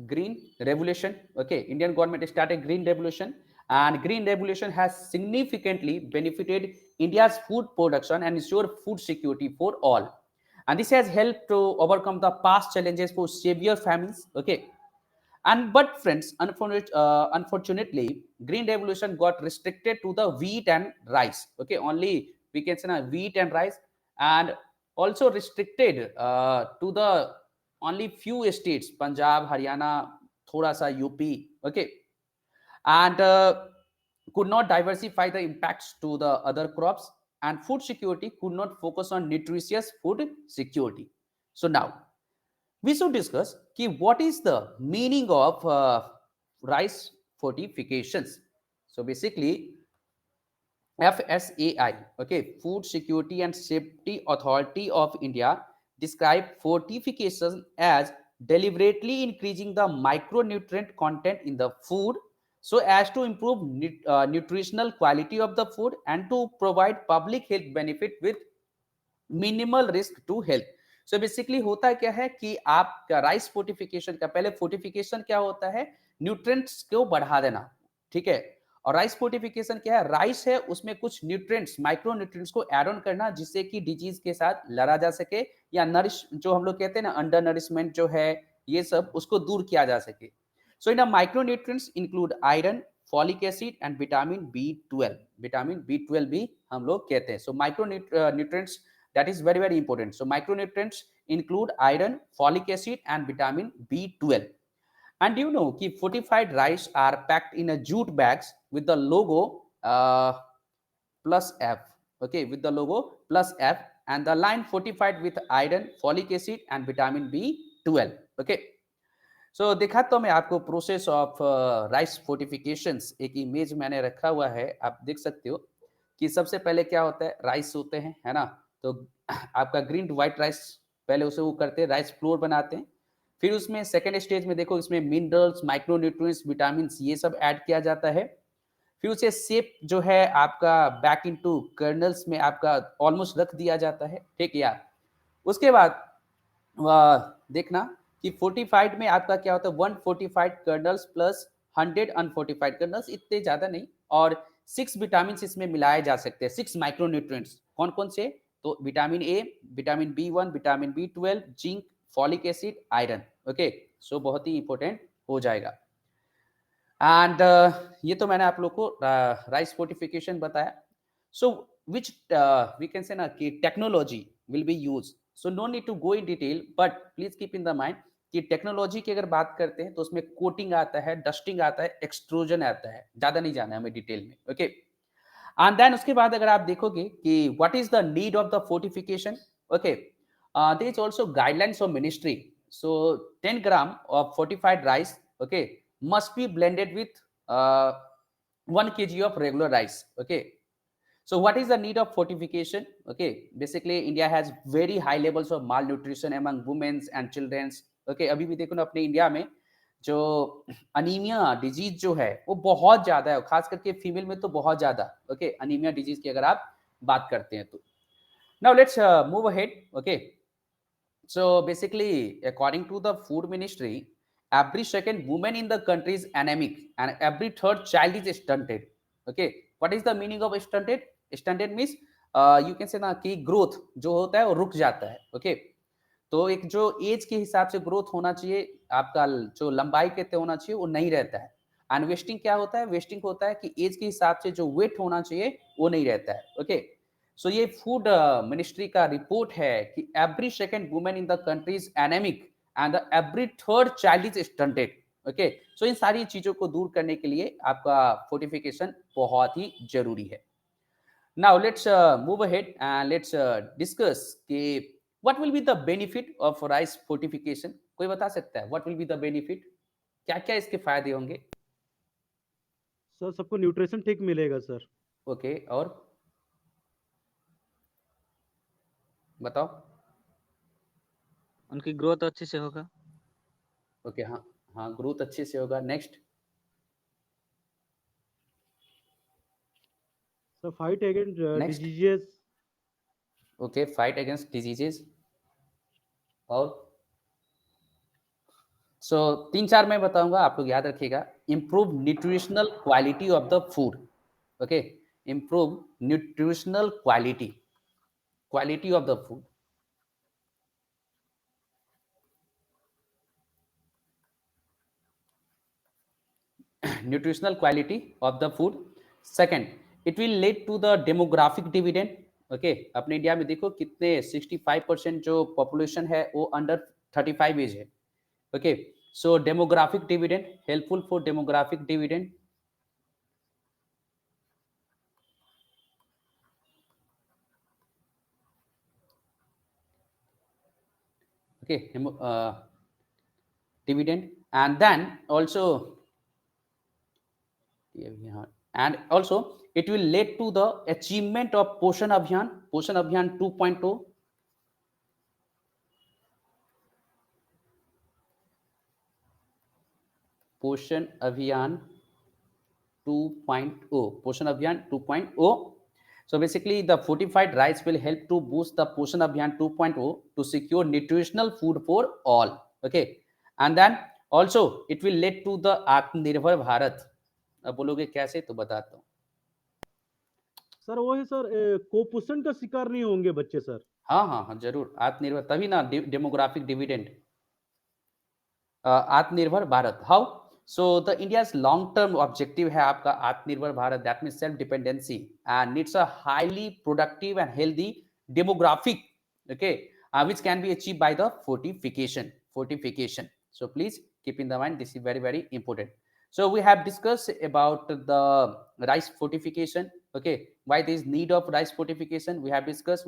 green revolution. Okay, Indian government started green revolution, and green revolution has significantly benefited India's food production and ensure food security for all. And this has helped to overcome the past challenges for severe famines. Okay, and but friends, unfortunately, green revolution got restricted to the wheat and rice. Okay, only we can say na wheat and rice, and also restricted to the only few states, Punjab, Haryana, thoda sa UP. Okay, and could not diversify the impacts to the other crops, and food security could not focus on nutritious food security. So now we should discuss ki what is the meaning of rice fortifications. So basically, FSAI, okay, Food Security and Safety Authority of India, describe fortification as deliberately increasing the micronutrient content in the food so as to improve nutritional quality of the food and to provide public health benefit with minimal risk to health. So basically होता क्या है कि आपका rice fortification का, पहले fortification क्या होता है, न्यूट्रिएंट्स को बढ़ा देना, ठीक है. और राइस फोर्टिफिकेशन क्या है, राइस है उसमें कुछ न्यूट्रिएंट्स, माइक्रो न्यूट्रिएंट्स को ऐड ऑन करना जिससे कि डिजीज के साथ लड़ा जा सके, या नरिश जो हम लोग कहते हैं ना अंडर नरिशमेंट जो है ये सब उसको दूर किया जा सके. So in micro nutrients include iron, folic acid and vitamin B12. Vitamin B12 भी हम लोग कहते हैं. So micro nutrients, that is very important. So micronutrients include iron, folic acid and vitamin B12. And you know कि fortified rice are packed in a jute bags with the logo plus F. Okay, with the logo plus F and the line fortified with iron, folic acid and vitamin B12. Okay, so देखा तो मैं आपको process of rice fortifications, एक image मैंने रखा हुआ है, आप देख सकते हो कि सबसे पहले क्या होता है, राइस होते हैं, है ना. तो आपका ग्रीन टू व्हाइट राइस पहले उसे वो करते हैं, राइस फ्लोर बनाते हैं. फिर उसमें सेकेंड स्टेज में देखो इसमें मिनरल्स, माइक्रोन्यूट्रिएंट्स, विटामिन ये सब ऐड किया जाता है. फिर उसे शेप जो है आपका बैक इनटू कर्नल्स में आपका ऑलमोस्ट रख दिया जाता है, ठीक है यार. उसके बाद देखना कि फोर्टिफाइड में आपका क्या होता है, 145 कर्नल्स प्लस 100 अनफोर्टिफाइड कर्नल्स, इतने ज्यादा नहीं, और 6 विटामिन इसमें मिलाए जा सकते हैं, 6 माइक्रोन्यूट्रिएंट्स. कौन कौन से, तो vitamin A, vitamin B1, vitamin B12, zinc, folic acid, iron. Okay, so बहुत ही इंपॉर्टेंट हो जाएगा. एंड ये तो मैंने आप लोग को राइस फोर्टिफिकेशन बताया. सो विच वी कैन से ना कि technology will be use. So no need to go in detail, but please keep in the mind कि टेक्नोलॉजी की अगर बात करते हैं तो उसमें कोटिंग आता है, डस्टिंग आता है, एक्सट्रूजन आता है, ज्यादा नहीं जाना है हमें डिटेल में. ओके, एंड देन उसके बाद अगर आप देखोगे कि what is the need of the fortification. Okay, there is also guidelines of ministry. So 10 gram of fortified rice, okay, must be blended with 1 kg of regular rice. Okay, so what is the need of fortification? Okay, basically India has very high levels of malnutrition among women and children. Okay, अभी भी देखो ना अपने India में जो anaemia disease जो है वो बहुत ज्यादा है, खास करके फीमेल में तो बहुत ज्यादा. ओके, अनीमिया डिजीज की अगर आप बात करते हैं तो. Now let's move ahead. Okay, so basically according to the food ministry, every second woman in the country is anemic and every third child is stunted. Okay, what is the meaning of stunted? Stunted means you can say ना कि growth जो होता है वो रुक जाता है. Okay, तो एक जो एज के हिसाब से ग्रोथ होना चाहिए, आपका जो लंबाई कहते होना चाहिए वो नहीं रहता है. एंड वेस्टिंग क्या होता है, वेस्टिंग होता है कि एज के हिसाब से जो वेट होना चाहिए वो नहीं रहता है. ओके, सो ये फूड मिनिस्ट्री का रिपोर्ट है कि every second women in the country is anemic and every third child is stunted. Okay, so इन सारी चीजों को दूर करने के लिए आपका फोर्टिफिकेशन बहुत ही जरूरी है. Now let's move ahead and let's discuss कि what will be the benefit of rice fortification. कोई बता सकता है what will be the benefit, क्या क्या इसके फायदे होंगे? सर सबको न्यूट्रिशन ठीक मिलेगा सर. ओके, और बताओ. उनकी ग्रोथ अच्छे से होगा. ओके, हाँ हाँ, ग्रोथ अच्छे से होगा. Next, sir fight against Next. Diseases. Okay, fight against diseases. और सो 3-4 मैं बताऊंगा, आप लोग याद रखिएगा. Improve nutritional quality of the food. Okay, improve nutritional quality of the food. Nutritional quality of the food. Second, it will lead to the demographic dividend. Okay, अपने India में देखो कितने 65% जो पॉपुलेशन है वो अंडर 35 एज है. Okay, so demographic dividend, helpful for demographic dividend. Okay, dividend. And then also it will lead to the achievement of Poshan Abhiyan 2.0. Poshan Abhiyan 2.0. So basically the fortified rice will help to boost the Poshan Abhiyan 2.0 to secure nutritional food for all. Okay, and then also it will lead to the Atmanirbhar Bharat. अब बोलोगे कैसे, तो बताता हूँ. Sir वो है sir, कुपोषण का शिकार नहीं होंगे बच्चे सर. हाँ, जरूर. आत्मनिर्भर, तभी ना डेमोग्राफिक डिविडेंड. आत्मनिर्भर Bharat, how? So the India's long term objective है आपका आत्मनिर्भर Bharat. That means self dependency and needs a highly productive and healthy demographic. Okay, which can be achieved by the fortification. So please keep in the mind, this is very, very important. So we have discussed about the rice fortification. Okay, why there is need of rice fortification? We have discussed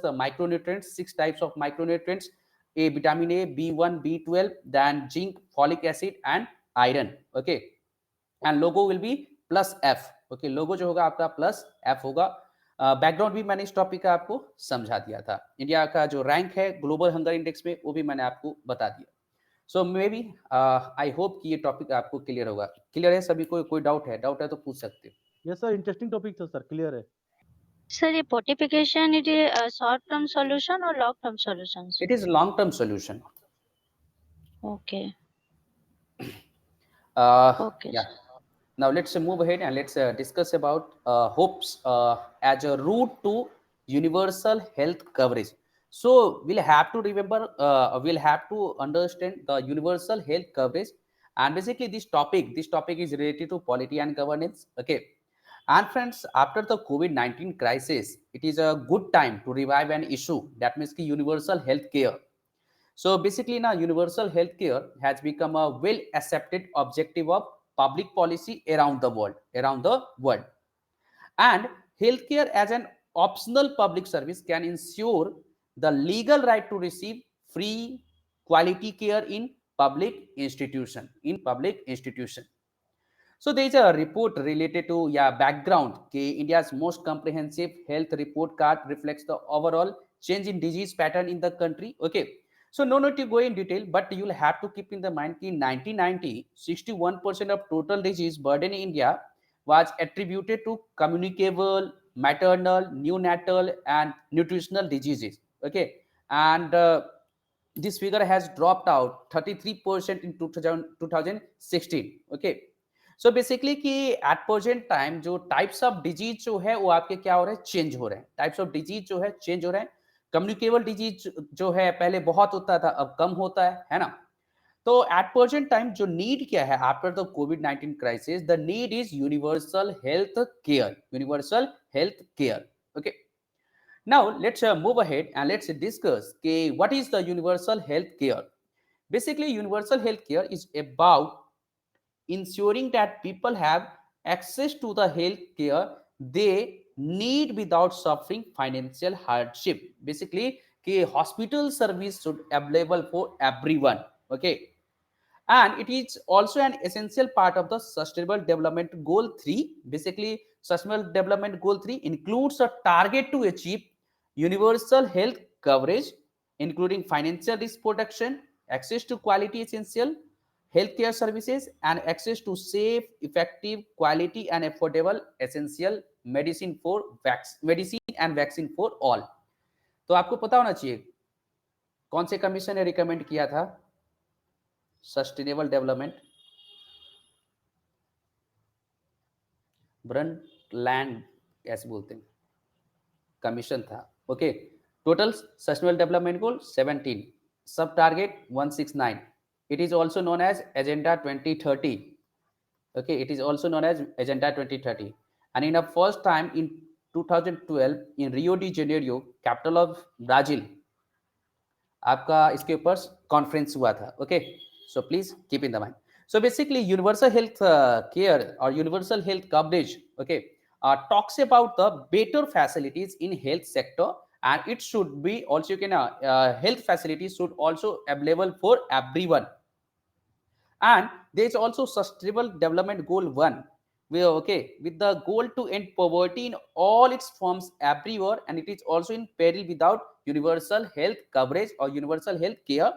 the micronutrients, 6 types of micronutrients: A, vitamin A, B1, B12, then zinc, folic acid and iron. Okay, and logo will be plus F. Okay, logo जो होगा आपका plus F होगा. Background भी मैंने इस topic का आपको समझा दिया था. इंडिया का जो रैंक है ग्लोबल हंगर इंडेक्स में वो भी मैंने आपको बता दिया. सो मे बी आई होप कि ये टॉपिक आपको क्लियर होगा. क्लियर है सभी को? कोई डाउट है तो पूछ सकते हो. यस सर, इंटरेस्टिंग टॉपिक था सर, क्लियर है. Sir, ये fortification it is a short-term solution or long-term solutions? It is long term solution. Okay. Okay. Yeah. Now let's move ahead and let's discuss about hopes as a route to universal health coverage. So we'll have to remember, we'll have to understand the universal health coverage, and basically this topic is related to polity and governance. Okay, and friends, after the COVID-19 crisis, it is a good time to revive an issue that means the universal health care. So basically now universal healthcare has become a well accepted objective of public policy around the world. And healthcare as an optional public service can ensure the legal right to receive free quality care in public institution. So there is a report related to background. India's most comprehensive health report card reflects the overall change in disease pattern in the country. Okay, so no need to go in detail, but you'll have to keep in the mind in 1990, 61% of total disease burden in India was attributed to communicable, maternal, neonatal, and nutritional diseases. Okay, and this figure has dropped out 33% in 2016. Okay, so basically कि eight present time जो types of disease जो है वो आपके क्या हो रहे हैं, चेंज हो रहे हैं. टाइप्स ऑफ डिजीज जो है चेंज हो रहे हैं. कम्युनिकेबल डिजीज जो है पहले बहुत होता था, अब कम होता है ना. तो एट प्रेजेंट टाइम जो नीड क्या है आफ्टर द कोविड-19 crisis, the need is universal health care. Okay, now let's move ahead and let's discuss कि what is the universal health care. Basically universal health care is about ensuring that people have access to the health care they need without suffering financial hardship. Basically कि hospital service should available for everyone. Okay, and it is also an essential part of the sustainable development goal 3. Basically sustainable development goal 3 includes a target to achieve universal health coverage including financial risk protection, access to quality essential healthcare services, and access to safe, effective, quality and affordable essential medicine and vaccine for all. तो आपको पता होना चाहिए कौन से commission ने recommend किया था. सस्टेनेबल डेवलपमेंट, ब्रंटलैंड ऐसे बोलते हैं, कमीशन था। Okay, total sustainable development goal 17, सब target 169. It is also known as Agenda 2030. Okay, it is also known as Agenda 2030. And in the first time in 2012 in Rio de Janeiro, capital of Brazil, आपका इसके ऊपर conference हुआ था। Okay, so please keep in the mind. So basically universal health care और universal health coverage, okay, talks about the better facilities in health sector, and it should be also, you can health facilities should also available for everyone. And there is also sustainable development goal 1, where, okay, with the goal to end poverty in all its forms everywhere, and it is also in peril without universal health coverage or universal health care.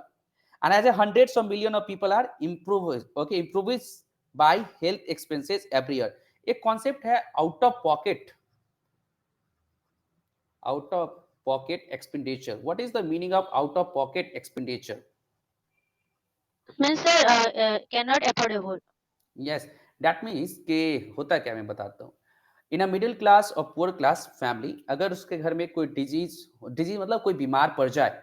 And as a hundreds of millions of people are improvised by health expenses every year. एक concept है out of pocket expenditure. What is the meaning of out of pocket expenditure? Means sir, cannot affordable. Yes, that means कि होता क्या, मैं बताता हूँ। इन a middle class और poor class family, अगर उसके घर में कोई डिजीज मतलब कोई बीमार पड़ जाए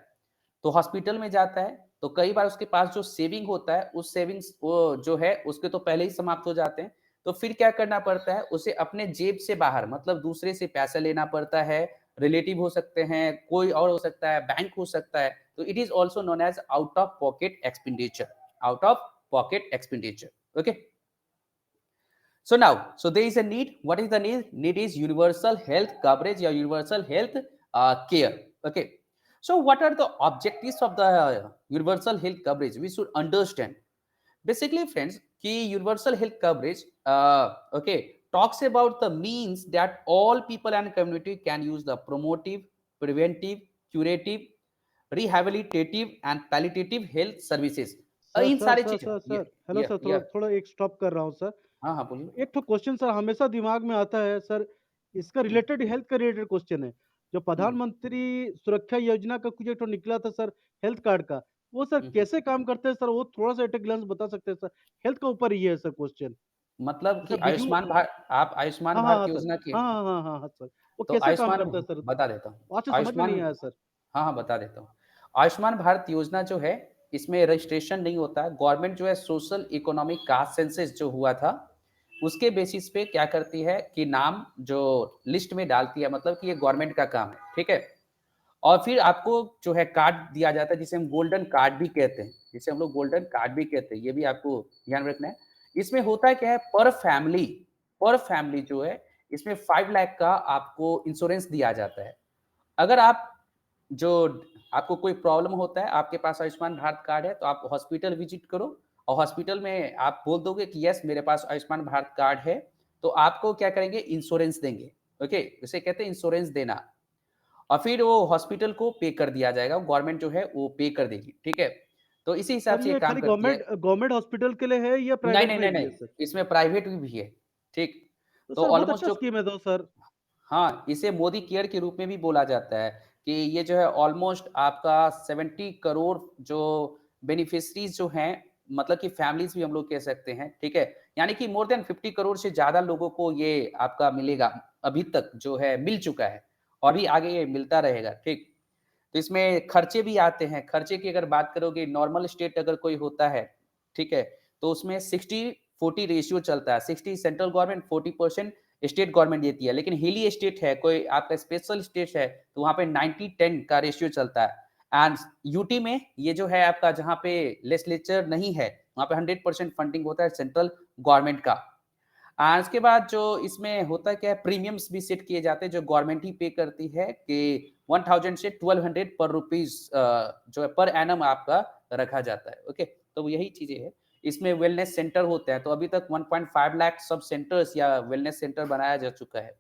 तो हॉस्पिटल में जाता है, तो कई बार उसके पास जो सेविंग होता है, उस सेविंग्स वो जो है उसके तो पहले ही समाप्त हो जाते हैं। तो फिर क्या करना पड़ता है, उसे अपने जेब से बाहर, मतलब दूसरे से पैसा लेना पड़ता है। रिलेटिव हो सकते हैं, कोई और हो सकता है, बैंक हो सकता है। तो it is also known as out of pocket expenditure, out of pocket expenditure. Okay, so now, so there is a need. What is the need? Need is universal health coverage or universal health care. Okay, so what are the objectives of the universal health coverage? We should understand. Basically, friends, key universal health coverage okay, talks about the means that all people and community can use the promotive, preventive, curative, rehabilitative and palliative health services. Sir in sir सारे sir चीज, sir sir hello sir, थोड़ा थोड़ा एक stop कर रहा हूँ sir. हाँ हाँ बोलिए। एक तो क्वेश्चन सर हमेशा दिमाग में आता है सर, इसका रिलेटेड हेल्थ का रिलेटेड क्वेश्चन है। जो प्रधानमंत्री सुरक्षा योजना का कुछ एक तो निकला था सर, हेल्थ कार्ड का, वो सर कैसे काम करते हैं सर? वो थोड़ा सा एट ग्लांस बता सकते हैं सर? हेल्थ के ऊपर ही है सर क्वेश्चन। मतलब कि सर बिजू आयुष्मान भारत, आप आयुष्मान हाँ हाँ भारत हाँ सर, योजना की, हाँ हाँ हाँ हाँ हाँ सर, वो तो कैसे काम आयुष्मान, करता है सर? बता देता हूँ। आज से समझ में आयुष्मान, नहीं आया सर। हाँ हाँ बता देता हूँ। आयुष्मान भारत योजना जो है, इसमें रजिस्ट्रेशन नहीं होता है। गवर्नमेंट जो है सोशल इकोनॉमिक कास्ट सेंसस जो हुआ था, उसके बेसिस पे क्या करती है कि नाम जो लिस्ट में डालती है, मतलब कि ये गवर्नमेंट का काम है, ठीक है। और फिर आपको जो है कार्ड दिया जाता है, जिसे हम गोल्डन कार्ड भी कहते हैं, जिसे हम लोग गोल्डन कार्ड भी कहते हैं। ये भी आपको ध्यान रखना है। इसमें होता है क्या है, पर फैमिली जो है, इसमें 5 लाख का आपको इंश्योरेंस दिया जाता है। अगर आप जो आपको कोई प्रॉब्लम होता है, आपके पास आयुष्मान भारत कार्ड है, तो आप हॉस्पिटल विजिट करो और हॉस्पिटल में आप बोल दोगे कि यस मेरे पास आयुष्मान भारत कार्ड है, तो आपको क्या करेंगे, इंश्योरेंस देंगे। ओके, इसे कहते हैं इंश्योरेंस देना। और फिर वो हॉस्पिटल को पे कर दिया जाएगा, गवर्नमेंट जो है वो पे कर देगी, ठीक है। तो इसी हिसाब सर से ये ये काम खाली करती है। गवर्नमेंट हॉस्पिटल के लिए है या नहीं प्राइवेट नहीं में नहीं भी है नहीं, सर? इसमें प्राइवेट भी है, ठीक। तो तो सर बहुत ऑलमोस्ट अच्छा जो, स्कीम है तो सर। हाँ, इसे मोदी केयर के रूप में भी बोला जाता है कि ये जो है ऑलमोस्ट आपका 70 करोड़ जो बेनिफिशरीज जो हैं, मतलब कि फैमिलीज भी हम लोग कह सकते हैं, ठीक है। यानी कि मोर देन 50 करोड़ से ज्यादा लोगों को ये आपका मिलेगा, अभी तक जो है मिल चुका है, और भी आगे ये मिलता रहेगा, ठीक। तो इसमें खर्चे भी आते हैं। खर्चे की अगर बात करोगे, नॉर्मल स्टेट अगर कोई होता है, ठीक है, तो उसमें 60-40 रेशियो चलता है। 60 सेंट्रल गवर्नमेंट, 40% स्टेट गवर्नमेंट देती है। लेकिन हिली स्टेट है, कोई आपका स्पेशल स्टेट है, तो वहां पे 90-10 का रेशियो चलता है। एंड यूटी में ये जो है आपका, जहां पे लेजिस्लेचर नहीं है, वहां पे 100% फंडिंग होता है सेंट्रल गवर्नमेंट का। उसके बाद जो इसमें होता है क्या है, प्रीमियम्स भी सेट किए जाते हैं जो गवर्नमेंट ही पे करती है, कि 1000 से 1200 पर रुपीज जो है पर एनम आपका रखा जाता है। ओके, तो यही चीजें है। इसमें वेलनेस सेंटर होते हैं, तो अभी तक 1.5 लाख सब सेंटर्स या वेलनेस सेंटर बनाया जा चुका है।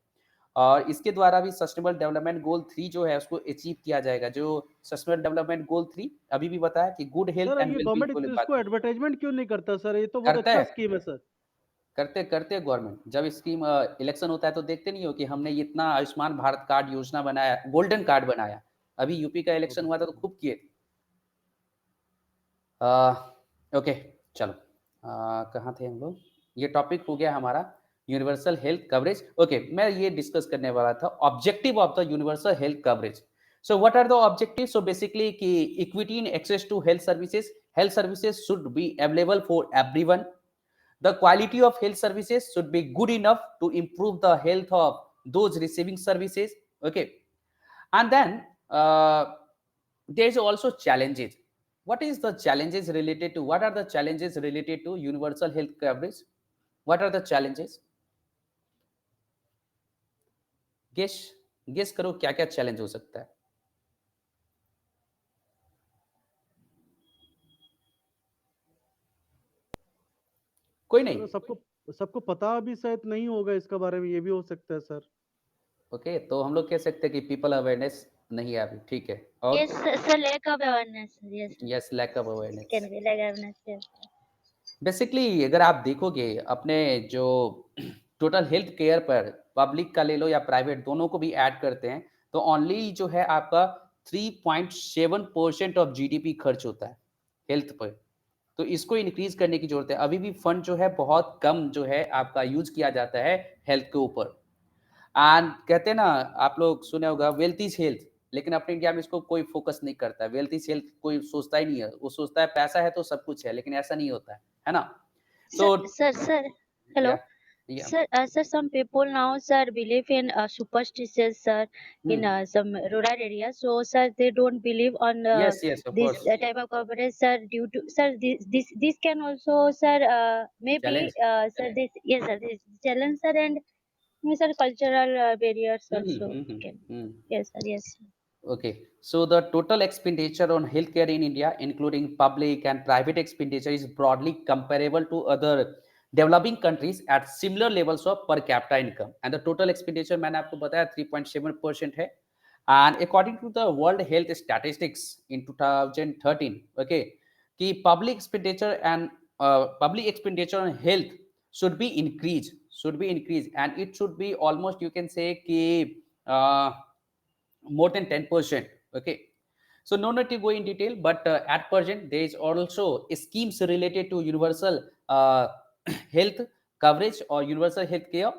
और इसके द्वारा भी सस्टेनेबल डेवलपमेंट गोल 3 जो है उसको अचीव किया जाएगा। जो सस्टेनेबल डेवलपमेंट गोल 3 अभी भी बताया कि गुड हेल्थ सर एंड ये वेलबींग को गवर्नमेंट बात इसको एडवर्टाइजमेंट क्यों नहीं करता सर? ये तो बहुत करता अच्छा है, स्कीम है सर। करते करते गवर्नमेंट जब स्कीम इलेक्शन होता है तो देखते नहीं हो कि हमने इतना आयुष्मान भारत कार्ड योजना बनाया, गोल्डन कार्ड बनाया। अभी यूपी का इलेक्शन हुआ था तो खूब किए। ओके, चलो कहाँ थे हम लोग? ये टॉपिक हो गया हमारा यूनिवर्सल हेल्थ कवरेज। ओके, मैं ये डिस्कस करने वाला था objective of the universal health coverage. So what are the objective? So basically कि equity in access to health services should be available for everyone. The quality of health services should be good enough to improve the health of those receiving services. Okay, and then there is also challenges. What is the challenges related to? What are the challenges related to universal health coverage? What are the challenges? Guess guess करो क्या क्या challenge हो सकता है? कोई नहीं। Sir सबको सबको पता भी शायद नहीं होगा इसका बारे में, ये भी हो सकता है सर। ओके, तो हम लोग कह सकते हैं कि पीपल अवेयरनेस नहीं है अभी। ठीक है, और Yes, sir, lack of awareness. Yes, yes, lack of it awareness. can be lack of awareness. Yes. Basically अगर आप देखोगे अपने जो टोटल हेल्थ केयर पर पब्लिक का ले लो या प्राइवेट, दोनों को भी ऐड करते हैं, तो ओनली जो है आपका 3.7% ऑफ जीडीपी खर्च होता है हेल्थ पर। तो इसको इंक्रीज करने की जरूरत है। अभी भी फंड जो है बहुत कम जो है आपका यूज किया जाता है हेल्थ के ऊपर। एंड कहते हैं ना, आप लोग सुने होगा वेल्थ इज हेल्थ, लेकिन अपने इंडिया में इसको कोई फोकस नहीं करता है। वेल्थ इज हेल्थ कोई सोचता ही नहीं है, वो सोचता है पैसा है तो सब कुछ है, लेकिन ऐसा नहीं होता है ना? तो Sir, hello. या या Sir, some people now, sir, believe in superstitions, sir, in some rural areas. So, sir, they don't believe on yes yes of this course type of coverage, sir. Due to sir, this can also, sir, maybe, challenge. sir, this yes, sir, this challenge, sir, and sir, cultural barriers also can. Yes, sir, yes. Okay, so the total expenditure on healthcare in India, including public and private expenditure, is broadly comparable to other developing countries at similar levels of per capita income. And the total expenditure मैंने आपको बताया 3.7% है. And according to the World Health Statistics in 2013, okay, कि public expenditure on health should be increased, and it should be almost, you can say कि more than 10%. Okay, so no need to go in detail, but at present there is also schemes related to universal health coverage or universal health care.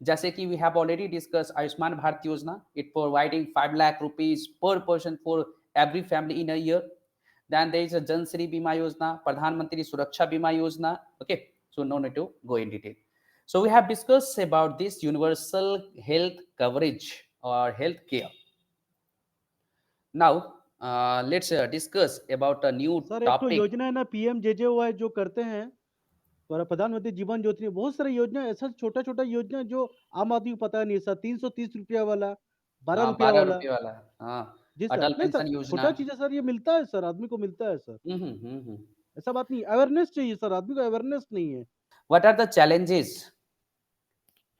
जैसे कि we have already discussed Ayushman Bharat योजना, it providing 5 lakh rupees per person for every family in a year. Then there is a Jan Shri Bima Yojana, प्रधानमंत्री सुरक्षा बीमा योजना. Okay, so no need to go in detail. So we have discussed about this universal health coverage or health care. Now let's discuss about a new sir एक तो topic. योजना है ना PMJJY जो करते हैं, और प्रधानमंत्री जीवन ज्योति, बहुत सारी योजना ऐसा छोटा छोटा योजना जो आम आदमी को पता नहीं सर। 330 रुपया वाला, 12 हाँ, रुपया 12 वाला। रुपये वाला। हाँ, जी सर, अटल नहीं सर, पेंशन योजना। छोटा चीज है सर, ये मिलता है सर, आदमी को मिलता है सर। हम्म। ऐसा बात नहीं, अवेयरनेस चाहिए सर, आदमी को अवेयरनेस नहीं है। What are the challenges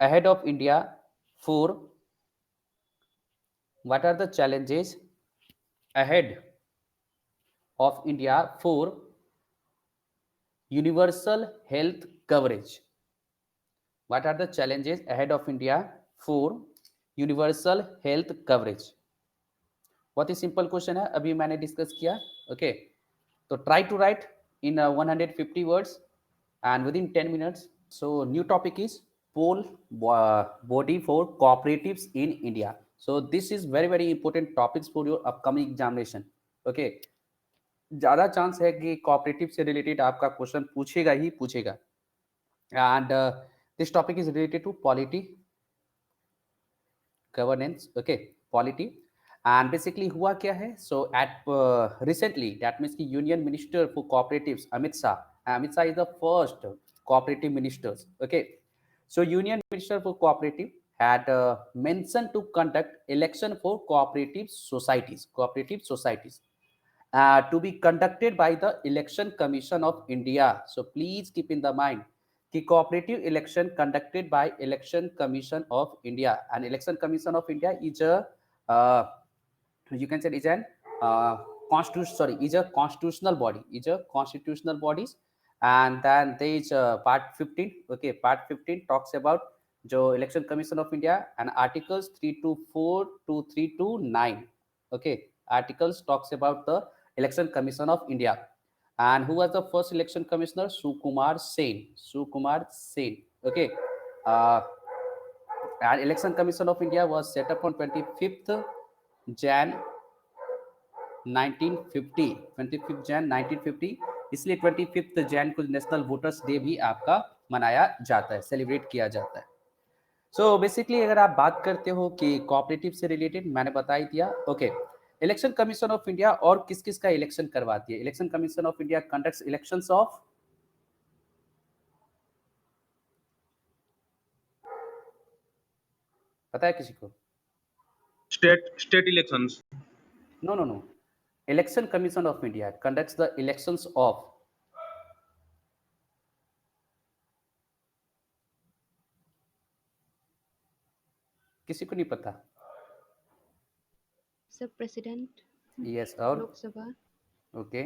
ahead of India for what are the challenges ahead of India for universal health coverage? What are the challenges ahead of India for universal health coverage? बहुत ही simple question है, अभी मैंने discuss किया. Okay, तो try to write in 150 words and within 10 minutes. So new topic is poll body for cooperatives in India. So this is very important topics for your upcoming examination. Okay, ज्यादा chance है कि cooperative से related आपका question पूछेगा ही पूछेगा. And this topic is related to polity governance. Okay, polity. And basically हुआ क्या है, so at recently that means की union minister for cooperatives Amit Shah is the first cooperative ministers. Okay, so union minister for cooperative had mentioned to conduct election for cooperative societies to be conducted by the election commission of India. So please keep in the mind कि cooperative election conducted by election commission of India, and election commission of India is a you can say is an is a constitutional bodies. And then there is part 15. Okay, part 15 talks about जो election commission of India and articles 324 to 329. Okay, articles talks about the election commission of India. And who was the first election commissioner? Sukumar Sen. Sukumar Sen. Okay. Uh, and Election Commission of India was set up on 25th Jan 1950, 25 Jain 1950, इसलिए 25 जैन को national voters day भी आपका मनाया जाता है, celebrate किया जाता है. सो बेसिकली अगर आप बात करते हो कि कोऑपरेटिव से रिलेटेड, मैंने बता ही दिया. Okay, election commission of India और किस किस का इलेक्शन करवाती है? Election commission of India conducts elections of, पता है किसी को? State elections. No no no, election commission of India conducts the elections of, किसी को नहीं पता? सर प्रेसिडेंट, यस, और लोकसभा, ओके,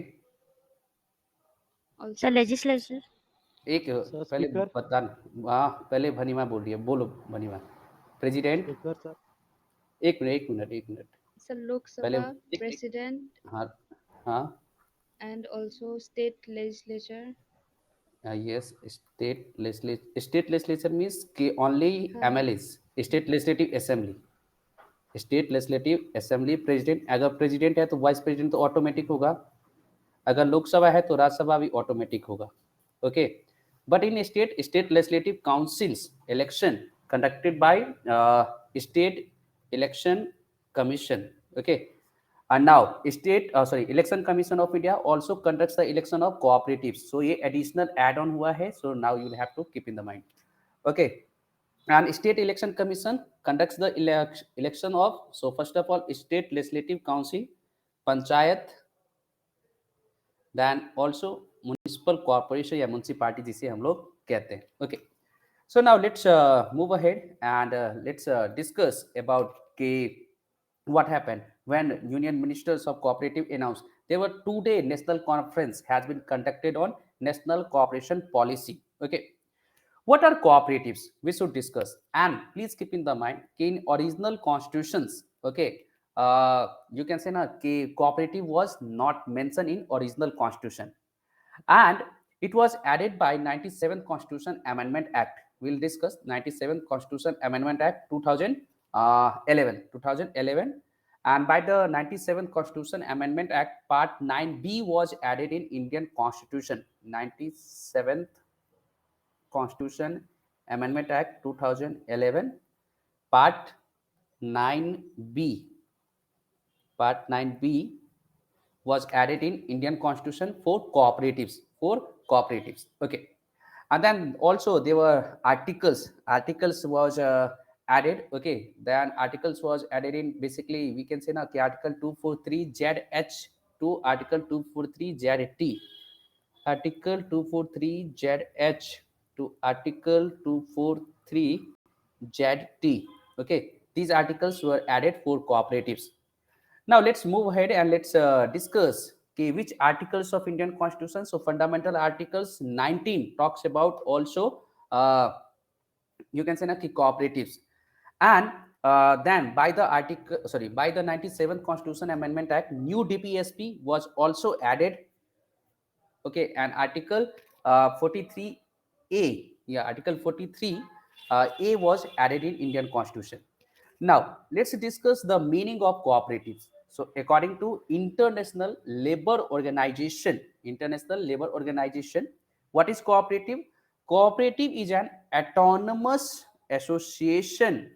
Sir, legislature. एक सर पहले स्पीकर, बता. हाँ, पहले भनीमा बोल रही है, बोलो भनीमा. प्रेसिडेंट, स्पीकर सर, एक मिनट एक मिनट सर पहले. लोकसभा, प्रेसिडेंट हाँ हाँ, and also state legislature. Yes, state legislature means कि ओनली हाँ. MLAs, state legislative assembly. State legislative assembly president, अगर प्रेसिडेंट है तो वाइस प्रेसिडेंट तो ऑटोमेटिक होगा, अगर लोकसभा है तो राज्यसभा भी ऑटोमेटिक होगा. Okay, but in state legislative councils election conducted by state election commission. Okay, and now election commission of India also conducts the election of cooperatives. So ये additional add on हुआ है, so now you will have to keep in the mind. Okay, and state election commission conducts the election of, so first of all state legislative council, panchayat, then also municipal corporation या municipality जिसे हम लोग कहते हैं. Okay, so now let's move ahead and let's discuss about what happened when Union Ministers of Cooperative announced there were 2-day national conference has been conducted on national cooperation policy. Okay, what are cooperatives? We should discuss, and please keep in the mind in original constitutions, okay, you can say na ki cooperative was not mentioned in original constitution, and it was added by 97th Constitution Amendment Act. We'll discuss 97th Constitution Amendment Act 2011, and by the 97th Constitution Amendment Act, Part 9B was added in Indian Constitution. 97th Constitution Amendment Act 2011, Part 9B. Part 9B was added in Indian Constitution for cooperatives. Okay, and then also there were articles was added. Okay, then articles was added in, basically we can say na ki article 243 ZH to article 243 ZT, article 243 ZH to article 243 ZT. Okay, these articles were added for cooperatives. Now let's move ahead and let's discuss which articles of Indian Constitution. So fundamental articles 19 talks about also you can say na ki cooperatives, and then by the 97th Constitution Amendment Act, new DPSP was also added. Okay, and article 43A, article 43 A was added in Indian Constitution. Now let's discuss the meaning of cooperatives. So according to International Labour Organization, what is cooperative? Cooperative is an autonomous association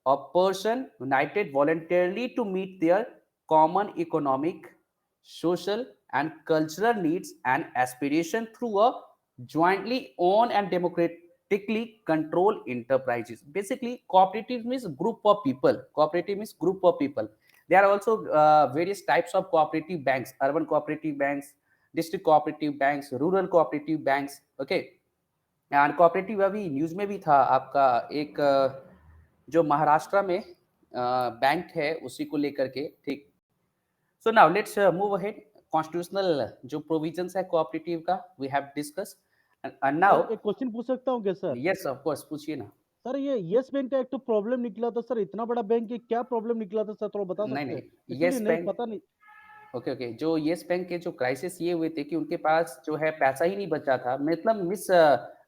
of persons united voluntarily to meet their common economic, social and cultural needs and aspiration through a jointly owned and democratically controlled enterprises. Basically, cooperative means group of people. There are also various types of cooperative banks: urban cooperative banks, district cooperative banks, rural cooperative banks. Okay, and cooperative अभी news में भी था आपका एक जो महाराष्ट्र में bank है उसी को लेकर के. ठीक, so now let's move ahead. Constitutional जो प्रोविजंस है कोऑपरेटिव का we have discuss, and now sir एक क्वेश्चन पूछ सकता हूँ क्या सर? यस ऑफ कोर्स, पूछिए ना. सर ये यस बैंक का एक तो प्रॉब्लम निकला था सर, इतना बड़ा बैंक है, क्या प्रॉब्लम निकला था सर, थोड़ा बता सकते हैं? नहीं, एक्चुअली यस नहीं बैंक, पता नहीं. ओके ओके, जो येस बैंक के जो क्राइसिस ये हुए थे कि उनके पास जो है पैसा ही नहीं बचा था, मतलब मिस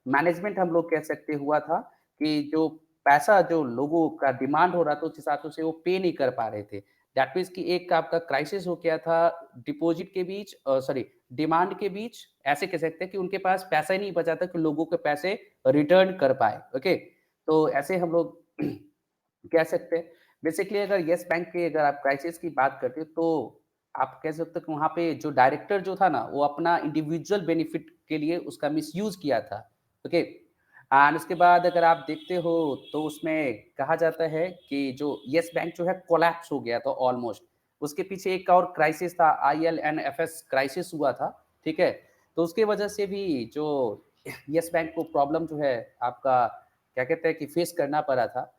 मैनेजमेंट हम लोग कह सकते हुआ था कि जो पैसा जो लोगों का डिमांड हो रहा था उस हिसाब से वो पे नहीं कर पा रहे थे। दैट मीन्स कि एक आपका क्राइसिस हो गया था डिपॉजिट के बीच, सॉरी डिमांड के बीच, ऐसे कह सकते हैं कि उनके पास पैसा ही नहीं बचा था कि लोगों के पैसे रिटर्न कर पाए। ओके, तो ऐसे हम लोग कह सकते हैं। बेसिकली अगर येस बैंक की अगर आप क्राइसिस की बात करते हो तो आप कह सकते हो कि वहाँ पे जो डायरेक्टर जो था ना वो अपना इंडिविजुअल बेनिफिट के लिए उसका मिसयूज किया था। ओके, एंड उसके बाद अगर आप देखते हो तो उसमें कहा जाता है कि जो येस बैंक जो है कोलैप्स हो गया था ऑलमोस्ट। उसके पीछे एक और क्राइसिस था, IL&FS क्राइसिस हुआ था। ठीक है, तो उसके वजह से भी जो येस बैंक को प्रॉब्लम जो है आपका क्या कहते हैं कि फेस करना पड़ा था।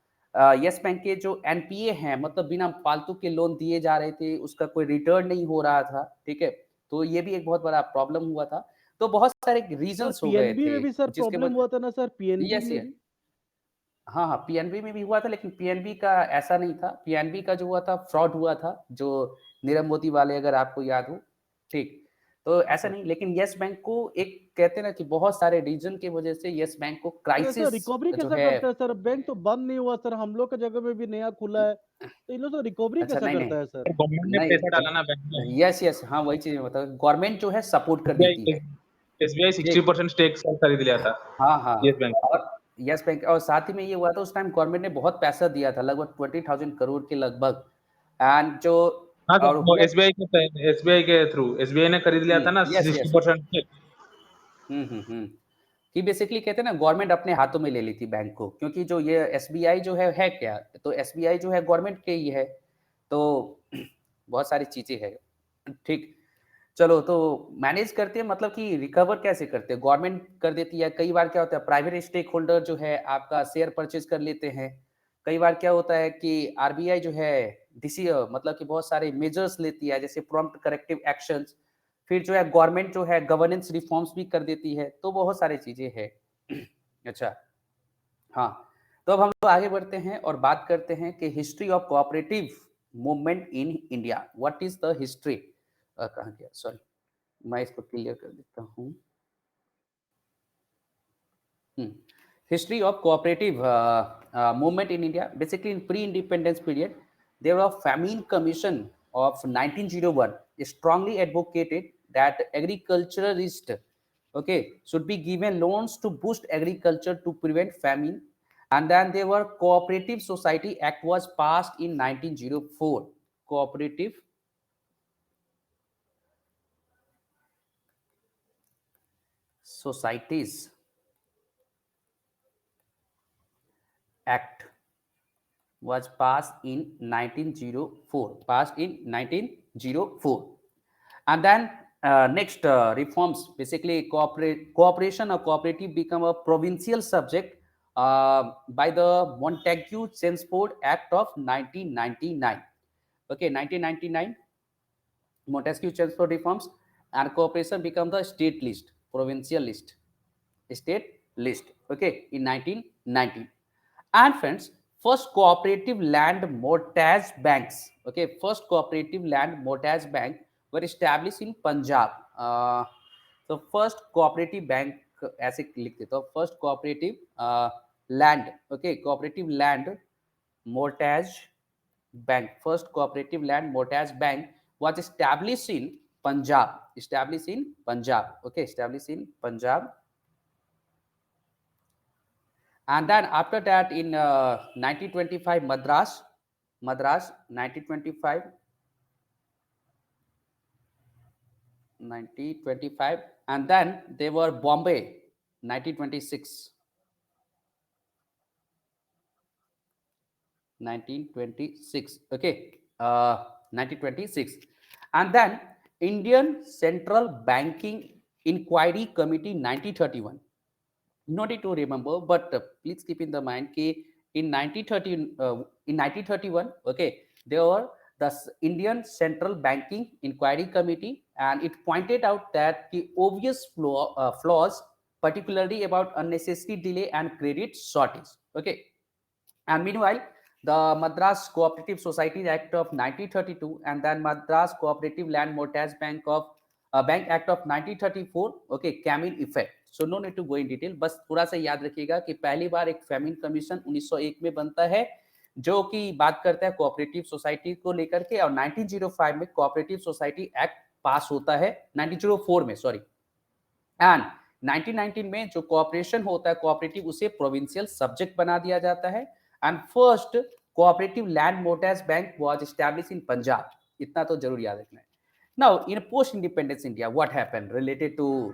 येस बैंक के जो एनपीए हैं, मतलब बिना फालतू के लोन दिए जा रहे थे, उसका कोई रिटर्न नहीं हो रहा था। ठीक है, तो ये भी एक बहुत बड़ा प्रॉब्लम हुआ था। तो बहुत सारे सर रीजंस हो गए पीएनबी थे में भी सर जिसके प्रॉब्लम वजह, हुआ था ना सर, पीएनबी यस में यस, भी? हाँ हाँ, पीएनबी में भी हुआ था, लेकिन पीएनबी का ऐसा नहीं था। पीएनबी का जो हुआ था फ्रॉड हुआ था, जो नीरव मोदी वाले, अगर आपको याद हो। ठीक, तो ऐसा सर नहीं, लेकिन यस बैंक को एक कहते हैं ना कि बहुत सारे रीजन की वजह से यस बैंक को सर ऐसा क्राइसिस रिकवरी जो कैसा है। करता है सर? बैंक तो बंद नहीं हुआ सर, हम लोग के जगह में भी नया खुला है, तो इन लोग तो रिकवरी अच्छा, कैसा नहीं नहीं करता है सर? गवर्नमेंट ने पैसा डाला ना बैंक में। नहीं, यस यस, हाँ वही चीज बताओ, गवर्नमेंट जो है सपोर्ट कर देती है। एसबीआई ठीक, 60% स्टेक खरीद लिया था हाँ हाँ, येस बैंक। और यस बैंक, और साथ ही में ये हुआ था उस टाइम गवर्नमेंट ने बहुत पैसा दिया था, लगभग 20,000 करोड़ के लगभग। एंड जो हाँ और सर, वो हुआ, एसबीआई के थ्रू एसबीआई ने खरीद लिया था ना यस यस, 60%। हम्म, कि बेसिकली कहते हैं ना गवर्नमेंट अपने हाथों में ले ली थी बैंक को, क्योंकि जो ये एसबीआई जो है क्या, तो एसबीआई जो है गवर्नमेंट के ही है। तो बहुत सारी चीजें है। ठीक, चलो तो मैनेज करते हैं, मतलब कि रिकवर कैसे करते हैं, गवर्नमेंट कर देती है। कई बार क्या होता है प्राइवेट स्टेक होल्डर जो है आपका शेयर परचेज कर लेते हैं। कई बार क्या होता है कि आरबीआई जो है डिसी मतलब कि बहुत सारे मेजर्स लेती है, जैसे प्रॉम्प्ट करेक्टिव एक्शंस। फिर जो है गवर्नमेंट जो है गवर्नेंस रिफॉर्म्स भी कर देती है, तो बहुत सारी चीजें हैं। अच्छा, हाँ, तो अब हम लोग आगे बढ़ते हैं और बात करते हैं कि history of cooperative movement in India. What is the history, कहाँ गया, सॉरी, मैं इसको क्लियर कर देता हूँ। History of cooperative movement in India. Basically, in pre-independence period, there was a famine commission of 1901 strongly advocated that agriculturists, okay, should be given loans to boost agriculture to prevent famine. And then there were Cooperative Society Act was passed in 1904. Cooperative Societies Act was passed in 1904. Passed in 1904. And then next reforms, basically cooperation or cooperative become a provincial subject by the Montagu-Chelmsford Act of 1999. Okay, 1999, Montesquieu-Chelmsford reforms, and cooperation become the state list, provincial list, state list. Okay, in 1990. And friends, first cooperative land mortgage banks, okay, first cooperative land mortgage bank were established in Punjab. So first cooperative bank, ऐसे लिखते तो first cooperative land, okay, cooperative land mortgage bank, first cooperative land mortgage bank was established in Punjab, established in Punjab, okay, established in Punjab. And then after that in 1925 Madras 1925 and then they were Bombay 1926 1926, okay, 1926. And then Indian Central Banking Inquiry Committee 1931. No need to remember, but please keep in the mind कि in 1931, okay, there were the Indian Central Banking Inquiry Committee, and it pointed out that the obvious flaws, particularly about unnecessary delay and credit shortage. Okay, and meanwhile, the Madras Cooperative Societies Act of 1932, and then Madras Cooperative Land Mortgage Bank Act of 1934, okay, came in effect. So no need to go in detail, बस थोड़ा सा याद रखिएगा कि पहली बार एक feminine commission 1901 में बनता है जो कि बात करता है कोऑपरेटिव सोसाइटी को लेकर के, और 1905 में कोऑपरेटिव सोसाइटी एक्ट पास होता है, 1904 में सॉरी, एंड 1919 में जो कोऑपरेशन होता है कोऑपरेटिव उसे प्रोविंशियल सब्जेक्ट बना दिया जाता है, and first cooperative land mortgage bank was established in Punjab. इतना तो जरूर याद रखना है. Now in post independence India what happened related to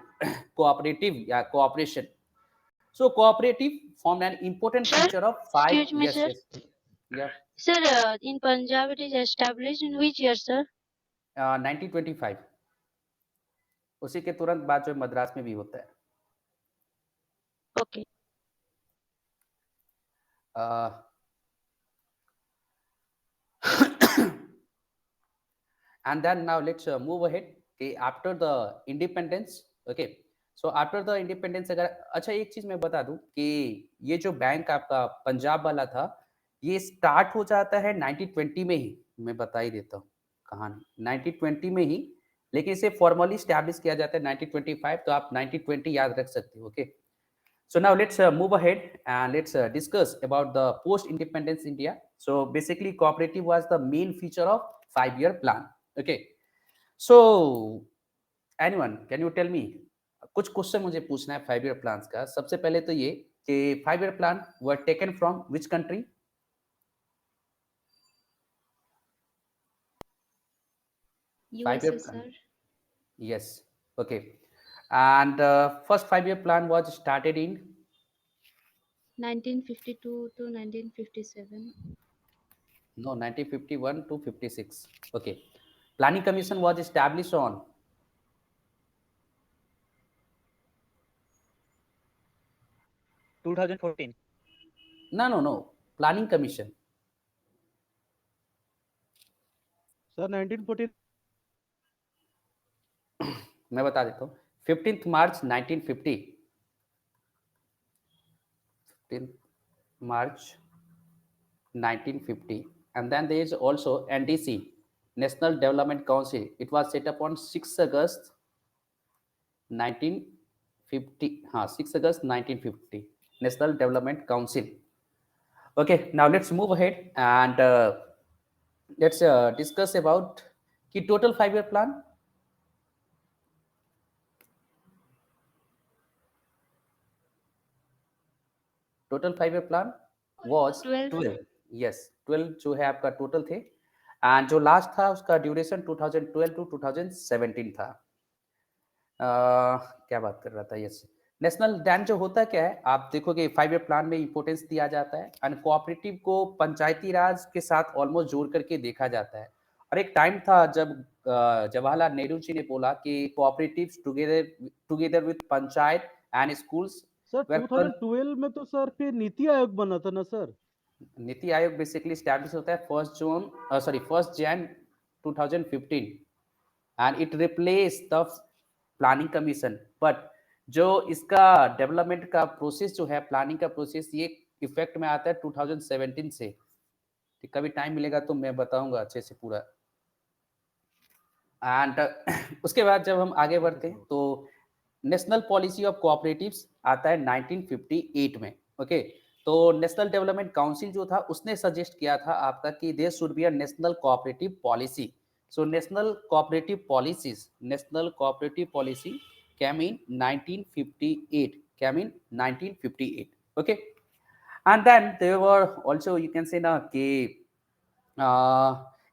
cooperative या cooperation. So cooperative formed an important Sir, feature of five. excuse me, Yes, sir. yes, yeah. Sir, in Punjab it is established in which year, sir? 1925. उसी के तुरंत बाद जो मद्रास में भी होता है. Okay. And then now let's move ahead. Okay, after the independence, okay. So after the independence, अगर अच्छा एक चीज मैं बता दूं कि ये जो बैंक आपका पंजाब वाला था ये स्टार्ट हो जाता है 1920 में ही. मैं बता ही देता हूँ कहानी 1920 में ही, लेकिन इसे फॉर्मली स्टैब्लिश किया जाता है 1925. तो आप 1920 याद रख सकते हो. Okay. So now let's move ahead and let's discuss about the post-independence India. So basically, cooperative was the main feature of 5-year plan. Okay. So anyone, can you tell me? कुछ क्वेश्चन मुझे पूछना है 5-year plans का. सबसे पहले तो ये कि 5-year plan were taken from which country? USA, sir. Yes. Okay. And first 5-year plan was started in 1952 to 1957. no 1951 to 56. Okay. Planning Commission was established on 2014. no Planning Commission. Sir 1914 मैं बता देता हूँ 15th March 1950. 15th March 1950. And then there is also NDC, National Development Council. It was set up on 6 August 1950. 6 August 1950. National Development Council. Okay, now let's move ahead and let's discuss about the total 5-year plan. Total 5-year plan was 12. Yes, 12 जो है आपका total थे, and जो last था उसका duration 2012 to 2017 था. क्या बात कर रहा था. यस, नेशनल डैम जो होता क्या है, आप देखोगे 5-year प्लान में इंपॉर्टेंस दिया जाता है, एंड कोऑपरेटिव को पंचायती राज के साथ ऑलमोस्ट जोड़ करके देखा जाता है. और एक टाइम था जब जवाहरलाल नेहरू जी ने बोला कि cooperatives together with panchayat and schools. Sir 2012 में तो सर फिर नीति आयोग बना था ना sir. NITI Aayog basically establish होता है 1 Jan 2015, and it replace the planning commission. But जो इसका डेवलपमेंट का प्रोसेस जो है, प्लानिंग का प्रोसेस, ये इफेक्ट में आता है 2017 से. तो कभी टाइम मिलेगा तो मैं बताऊंगा अच्छे से पूरा. एंड उसके बाद जब हम आगे बढ़ते हैं तो नेशनल पॉलिसी ऑफ कोऑपरेटिव्स आता है 1958 में. ओके. तो नेशनल डेवलपमेंट काउंसिल जो था उसने सजेस्ट किया था आपका कि there should be a national cooperative policy. So national cooperative policy came in 1958. Okay. And then there were also, you can say now,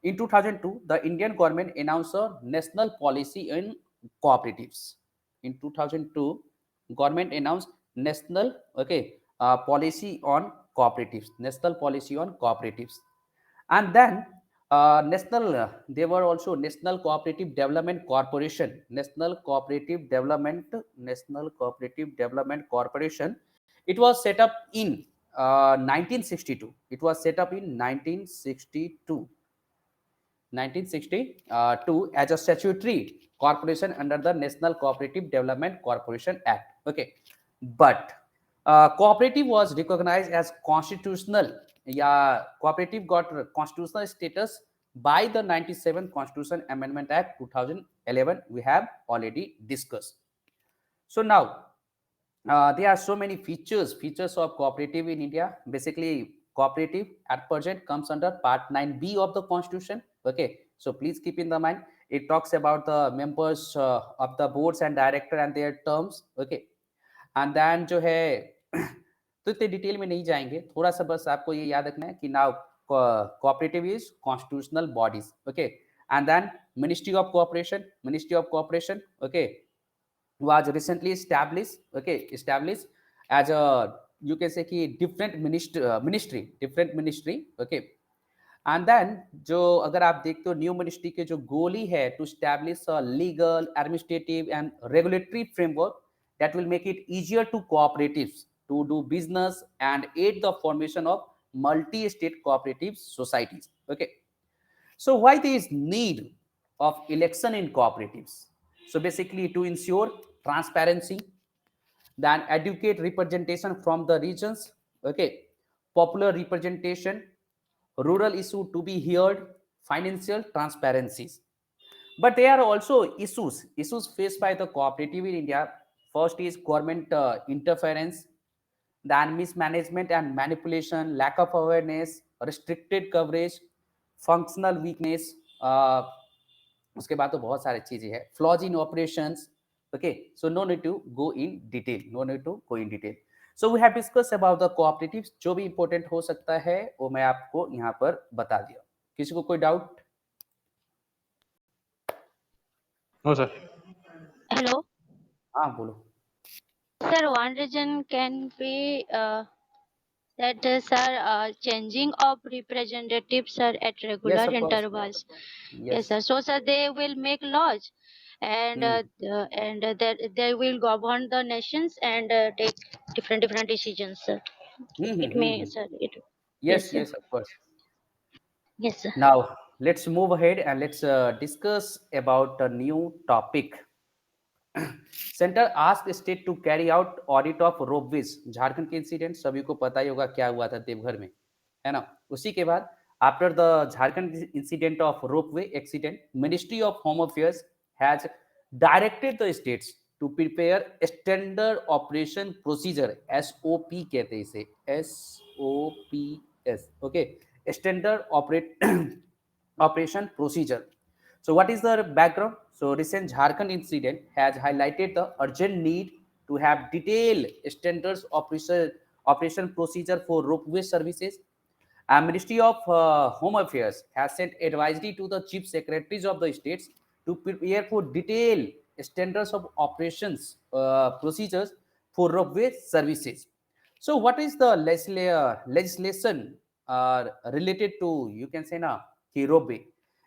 in 2002 the Indian government announced a national policy in cooperatives. In 2002 government announced national policy on cooperatives. And then there were also National Cooperative Development Corporation. It was set up in 1962. It was set up in 1962 as a statutory corporation under the National Cooperative Development Corporation Act. Okay. But cooperative was recognized as constitutional. Yeah, cooperative got constitutional status by the 97th Constitution Amendment Act 2011. We have already discussed. So now there are so many features of cooperative in India. Basically, cooperative at present comes under Part 9B of the Constitution. Okay, so please keep in the mind. It talks about the members of the boards and director and their terms. Okay, and then जो है तो इतने detail में नहीं जाएंगे, थोड़ा सा बस आपको ये याद रखना है कि now cooperative is constitutional bodies. Okay, and then ministry of cooperation okay was recently established, okay, established as a, you can say कि different ministry, okay. And then जो अगर आप देखते हो न्यू मिनिस्ट्री के जो गोल ही है to establish a legal administrative and regulatory framework that will make it easier to cooperatives to do business and aid the formation of multi-state cooperative societies. Okay, so why there is need of election in cooperatives? So basically to ensure transparency, then adequate representation from the regions, okay, popular representation, rural issue to be heard, financial transparencies. But there are also issues faced by the cooperative in India. First is government interference, then mismanagement and manipulation, lack of awareness, restricted coverage, functional weakness. उसके बाद तो बहुत सारी चीजें हैं, flaws in operations. Okay, so no need to go in detail. So we have discussed about the cooperatives. जो भी important हो सकता है वो मैं आपको यहाँ पर बता दिया. किसी को कोई डाउट? No sir. Hello. हाँ बोलो. Sir, one reason can be that sir, changing of representatives sir at regular Yes, of course. intervals. Yes, Yes. sir. So sir, they will make laws, and that they will govern the nations and take different decisions, sir. It may, sir. It Yes, yes, sir. yes, of course. Yes, sir. Now let's move ahead and let's discuss about a new topic. Centre ask state to carry out audit of ropeways. Jharkhand के incident सभी को पता ही होगा क्या हुआ था देवघर में, है ना. उसी के बाद after the Jharkhand incident of ropeway accident, ministry of home affairs has directed the states to prepare standard operation procedure, SOP कहते हैं इसे, SOPS. Okay, standard operation procedure. So what is the background? So recent Jharkhand incident has highlighted the urgent need to have detailed standards operation procedure for ropeway services. And Ministry of Home Affairs has sent advisory to the chief secretaries of the states to prepare for detailed standards of operations procedures for ropeway services. So what is the legislation related to, you can say now, ropeway?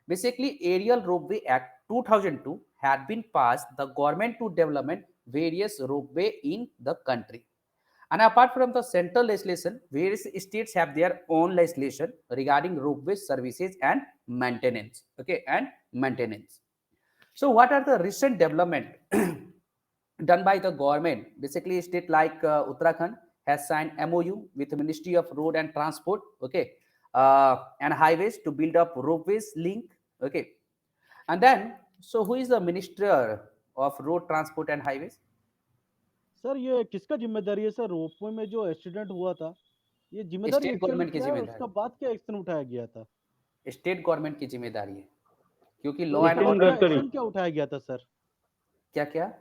Basically, Aerial Ropeway Act 2002 had been passed the government to development various ropeway in the country. And apart from the central legislation, various states have their own legislation regarding ropeway services and maintenance. Okay, and maintenance. So what are the recent development done by the government? Basically, a state like Uttarakhand has signed MOU with the Ministry of Road and Transport, okay, and highways to build up ropeways link. Okay, and then so who is the Minister of Road Transport and Highways? Sir ये किसका जिम्मेदारी है sir? Ropeway में जो accident हुआ था, ये जिम्मेदारी स्टेट एक्शन गवर्नमेंट की क्या है, जिम्मेदारी, उसका बाद क्या एक्शन उठाया गया था? स्टेट गवर्नमेंट की जिम्मेदारी है, क्योंकि तो लॉ एंड इसके बाद ऑर्डर. क्या एक्शन क्या उठाया गया था सर? क्या क्या?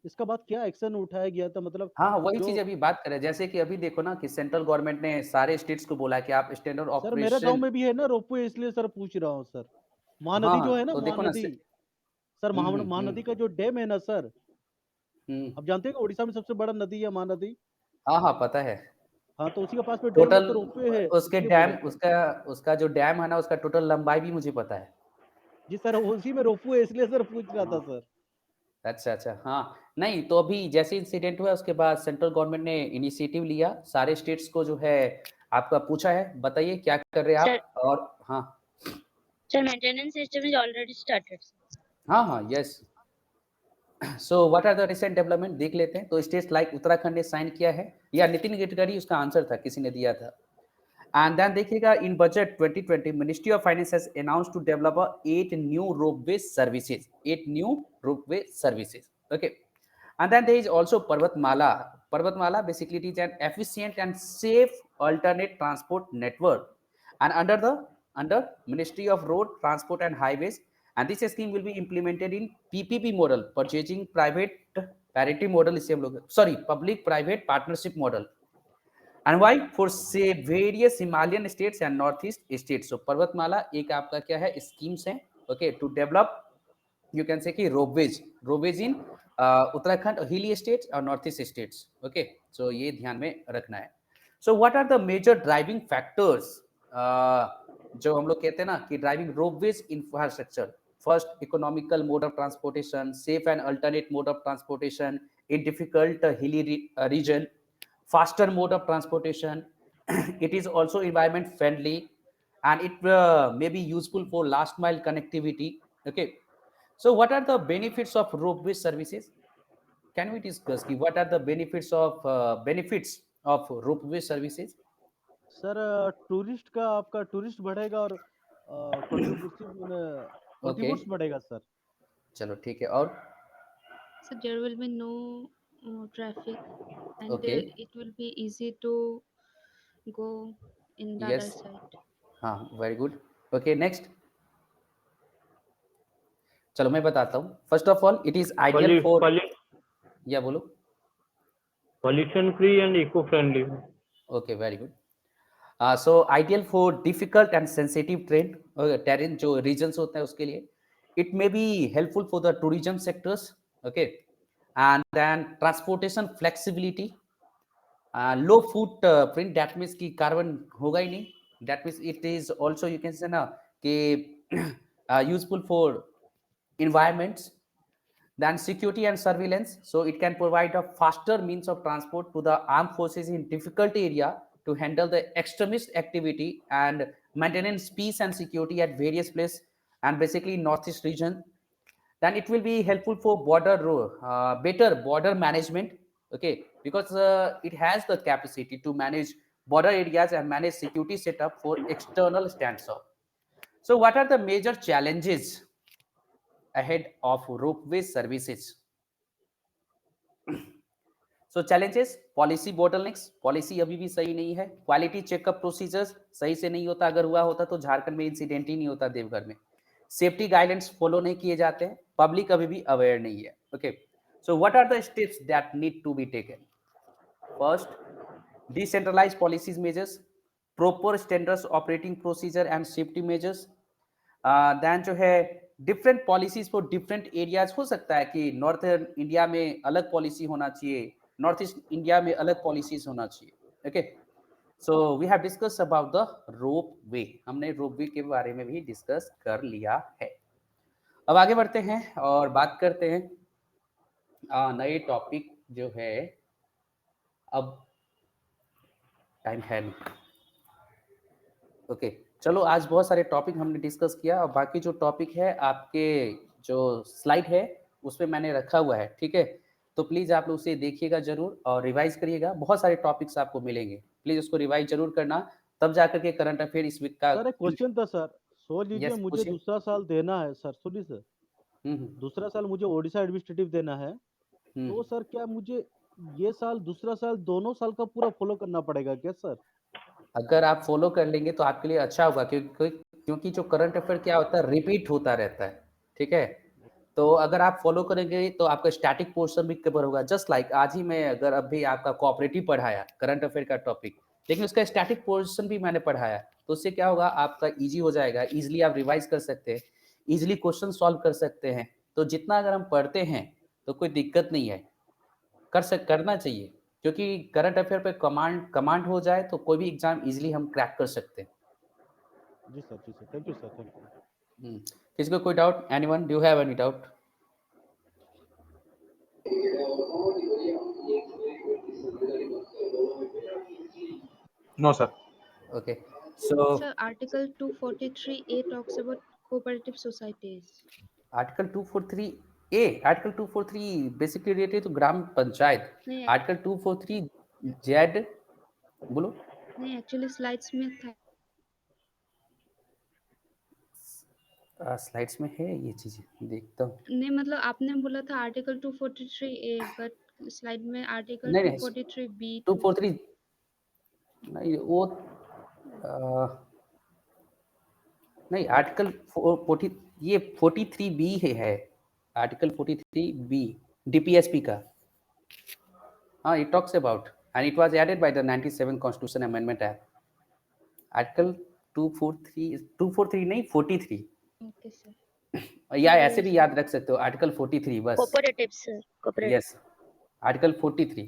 इसका बाद क्या एक्शन उठाया गया था, मतलब हाँ, वही जो चीज अभी बात करें. जैसे कि अभी देखो ना कि सेंट्रल गवर्नमेंट ने सारे स्टेट्स को बोला कि आप स्टैंडर्ड सर मेरे गांव ऑपरेशन. में भी है ना रोपवे, इसलिए सर पूछ रहा हूँ सर. हाँ महानदी जो है हाँ, ना, तो देखो ना महानदी सर, महानदी का जो डैम है ना सर, आप जानते हैं कि उड़ीसा में सबसे बड़ा नदी है महानदी. हाँ हाँ पता है. हाँ, तो उसी के पास में डैम है, टोटल तो रोपवे है, उसके इसलिए डैम, बोला. उसका जो डैम है ना, उसका टोटल लंबाई भी मुझे पता है. जी सर, उसी में रोपवे है, इसलिए सर पूछ रहा था सर. अच्छा अच्छा, हाँ. नहीं तो अभी जैसे इंसिडेंट हुआ उसके बाद सेंट्रल गवर्नमेंट ने इनिशिएटिव लिया, सारे स्टेट्स को जो है आपका पूछा है, बताइए क्या कर रहे हैं आप. और हाँ Sir, maintenance system is already started. हाँ हाँ, yes. So what are the recent development देख लेते हैं। तो स्टेट्स लाइक उत्तराखंड ने साइन किया है, या नितिन गडकरी उसका आंसर था, किसी ने दिया था। एंड देन देखिएगा in budget 2020 ministry of finance has announced to develop 8 new ropeway services, 8 new ropeway services, okay. And then there is also Parvatmala. Parvatmala basically it is an efficient and safe alternate transport network, and under Ministry of Road Transport and Highways, and this scheme will be implemented in PPP model, purchasing private parity model, इसे हम लोग sorry public private partnership model. And why? For say various Himalayan states and northeast states. So Parvatmala एक आपका क्या है schemes है, okay, to develop you can say कि ropeways in Uttarakhand hilly states और north east states, okay. So ये ध्यान में रखना है। So what are the major driving factors, जो हम लोग कहते हैं ना कि driving ropeways infrastructure? First, economical mode of transportation, safe and alternate mode of transportation in difficult hilly region, faster mode of transportation. It is also environment friendly, and it may be useful for last mile connectivity, okay. So what are the benefits of roadway services? Can we discuss what are the benefits of roadway services? Sir tourist का आपका tourist बढ़ेगा और contributes बढ़ेगा sir. चलो ठीक है, और So there will be no traffic, and Okay. it will be easy to go in the other Yes. side. हाँ, वेरी गुड, ओके। नेक्स्ट, चलो मैं बताता हूँ। First of all it is ideal for, या बोलो। Pollution free and eco friendly. Okay, very good. So ideal for difficult and sensitive terrain जो regions होते हैं उसके लिए। It may be helpful for the tourism sectors, okay. And then transportation flexibility, low footprint, that means कि carbon होगा ही नहीं, that means it is also you can say ना कि useful for environments. Then security and surveillance, so it can provide a faster means of transport to the armed forces in difficult area to handle the extremist activity and maintenance peace and security at various places, and basically northeast region. Then it will be helpful for better border management, okay, because it has the capacity to manage border areas and manage security setup for external standoff. So what are the major challenges ahead of roadway services? So challenges, policy bottlenecks, policy अभी भी सही नहीं है। Quality checkup procedures सही से नहीं होता, अगर हुआ होता तो झारखंड में इंसिडेंट ही नहीं होता देवघर में। सेफ्टी गाइडेंस फॉलो नहीं किए जाते हैं, पब्लिक अभी भी अवेयर नहीं है, okay. So what are the steps that need to be taken? First, decentralise policies measures, proper standards operating procedure and safety measures. Then जो है different policies for different areas, हो सकता है कि नॉर्थर्न इंडिया में अलग पॉलिसी होना चाहिए, नॉर्थ ईस्ट इंडिया में अलग पॉलिसीज होना चाहिए, okay. So we have discuss about the ropeway, हमने रोप वे के बारे में भी डिस्कस कर लिया है। अब आगे बढ़ते हैं और बात करते हैं नए टॉपिक जो है। अब टाइम है नहीं, ओके। चलो आज बहुत सारे टॉपिक हमने डिस्कस किया, और बाकी जो टॉपिक है आपके जो स्लाइड है उसमें मैंने रखा हुआ है, ठीक है। तो प्लीज आप लोग उसे देखिएगा जरूर और रिवाइज करिएगा, बहुत सारे टॉपिक्स आपको मिलेंगे, प्लीज उसको रिवाइज जरूर करना, तब जाकर के करंट अफेयर इस वीक का। सर एक क्वेश्चन था सर, सोच लीजिए Yes, मुझे पूछिए। दूसरा साल देना है सर, सुनिए सर, दूसरा साल मुझे ओडिशा एडमिनिस्ट्रेटिव देना है, तो सर क्या मुझे ये साल दूसरा साल दोनों साल का पूरा फॉलो करना पड़ेगा क्या सर? अगर आप फॉलो कर लेंगे तो आपके लिए अच्छा होगा, क्योंकि जो करंट अफेयर क्या होता है रिपीट होता रहता है, ठीक है। तो अगर आप फॉलो करेंगे तो आपका स्टैटिक पोर्शन भी कवर होगा। जस्ट लाइक आज ही मैं अगर अभी आपका कोऑपरेटिव पढ़ाया करंट अफेयर का टॉपिक, लेकिन उसका स्टैटिक पोर्शन भी मैंने पढ़ाया, तो उससे क्या होगा आपका इजी हो जाएगा, इजीली आप रिवाइज कर सकते हैं, इजीली क्वेश्चन सॉल्व कर सकते हैं। तो जितना अगर हम पढ़ते हैं तो कोई दिक्कत नहीं है, करना चाहिए, क्योंकि करंट अफेयर पे कमांड हो जाए तो कोई भी एग्जाम इजीली हम क्रैक कर सकते हैं। जी sir, thank you sir, thank you. किसी को कोई doubt? Anyone, do you have any doubt? No, sir. Okay, so Sir, Article 243A talks about cooperative societies. Article 243 A, Article 243 basically related to ग्राम पंचायत. नहीं Article 243 Z, बोलो. नहीं actually slides में था. Slides में है ये चीज, देखता हूँ. नहीं मतलब आपने बोला था आर्टिकल 243A बट स्लाइड में आर्टिकल नहीं नहीं 243B 243 नहीं वो नहीं आर्टिकल 40 ये 43B है आर्टिकल 43B DPSP का. हाँ, it talks about and it was added by the 97 Constitution Amendment Act. Article 243 नहीं 43. Okay sir. या ऐसे भी याद रख सकते हो आर्टिकल 43 बस. Cooperative, sir. Cooperative. Yes article 43.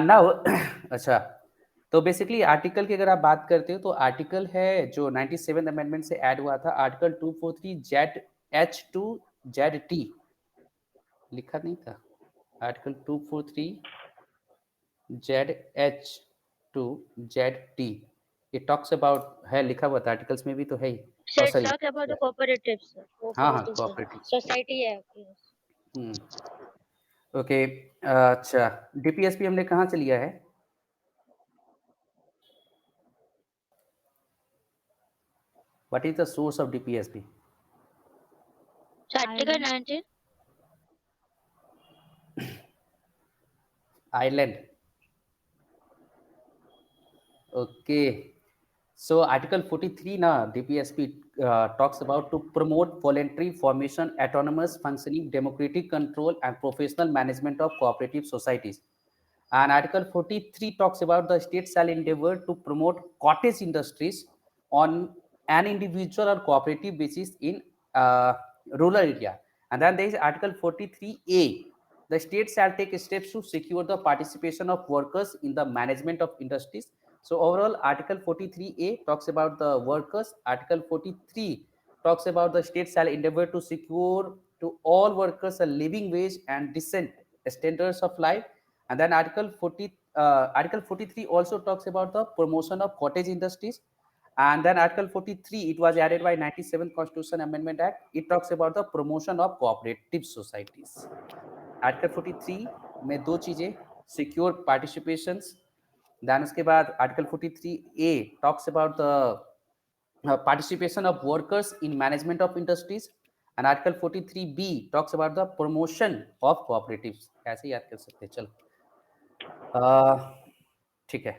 Now अच्छा, तो बेसिकली आर्टिकल की अगर आप बात करते हो तो आर्टिकल है जो 97 अमेंडमेंट से ऐड हुआ था, आर्टिकल 243 ZH2 ZT लिखा नहीं था. आर्टिकल 243 ZH2 ZT ये टॉक्स अबाउट है, लिखा हुआ था आर्टिकल्स में भी तो है ही. Sir, Oh, sorry. talk about the cooperatives, sir. हाँ हाँ Cooperatives, sir. कोऑपरेटिव. Society है. Yes. ओके. अच्छा, डीपीएसपी हमने कहाँ से लिया है? What is the source of DPSP? So, Article 19. Ireland. Okay. So Article 43 na DPSP talks about to promote voluntary formation, autonomous functioning, democratic control and professional management of cooperative societies. And Article 43 talks about the state shall endeavor to promote cottage industries on an individual or cooperative basis in rural area. And then there is Article 43A. The state shall take steps to secure the participation of workers in the management of industries. So overall, Article 43A talks about the workers. Article 43 talks about the state shall endeavor to secure to all workers a living wage and decent standards of life. And then Article 43 also talks about the promotion of cottage industries. And then Article 43, it was added by 97 Constitution Amendment Act. It talks about the promotion of cooperative societies. Article 43 में दो चीजें, secure participations. Then उसके बाद article 43A talks about the participation of workers in management of industries. And article 43B talks about the promotion of cooperatives. ऐसे याद कर सकते हैं. चलो ठीक है,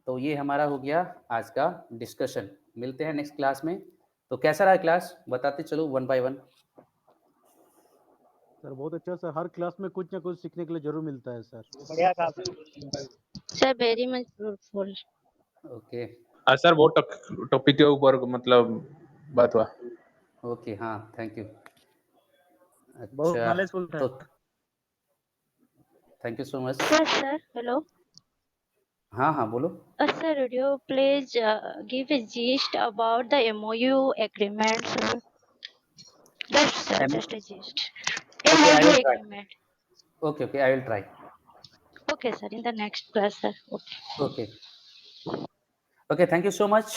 तो ये हमारा हो गया आज का डिस्कशन. मिलते हैं नेक्स्ट क्लास में. तो कैसा रहा क्लास, बताते चलो वन बाय वन. सर बहुत अच्छा सर, हर क्लास में कुछ ना कुछ सीखने के लिए जरूर मिलता है सर. बढ़िया काम. Sir, very much fruitful. Okay sir बहुत टॉपिक के ऊपर मतलब बात हुआ. ओके हाँ, थैंक यू. बहुत अच्छा, नॉलेजफुल था. तो thank you so much. Sir, hello. हाँ हाँ बोलो. Sir, would you please give a gist about the MOU agreement, sir? Just, sir, just a gist. Okay, I MOU will try. agreement. Okay, I will try. Okay, sir. In the next class, sir. Okay. Okay thank you so much.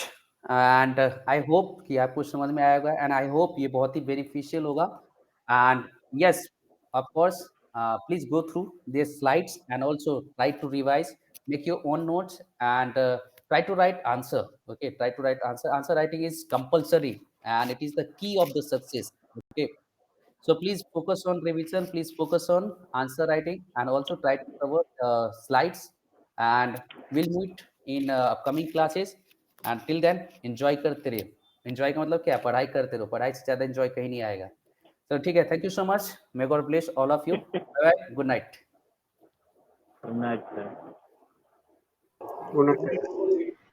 And I hope कि आपको समझ में आया होगा, and I hope ये बहुत ही beneficial होगा. And yes, of course, please go through this slides and also try to revise, make your own notes and try to write answer. Okay, try to write answer writing is compulsory and it is the key of the success. Okay, so please focus on revision, please focus on answer writing and also try to cover slides, and we'll meet in upcoming classes. And till then enjoy करते रहिए. enjoy का मतलब क्या, पढ़ाई करते रहो, पढ़ाई से ज्यादा enjoy कहीं नहीं आएगा. तो ठीक है, thank you so much, may God bless all of you. Bye bye, good night. Good night, sir. Good night.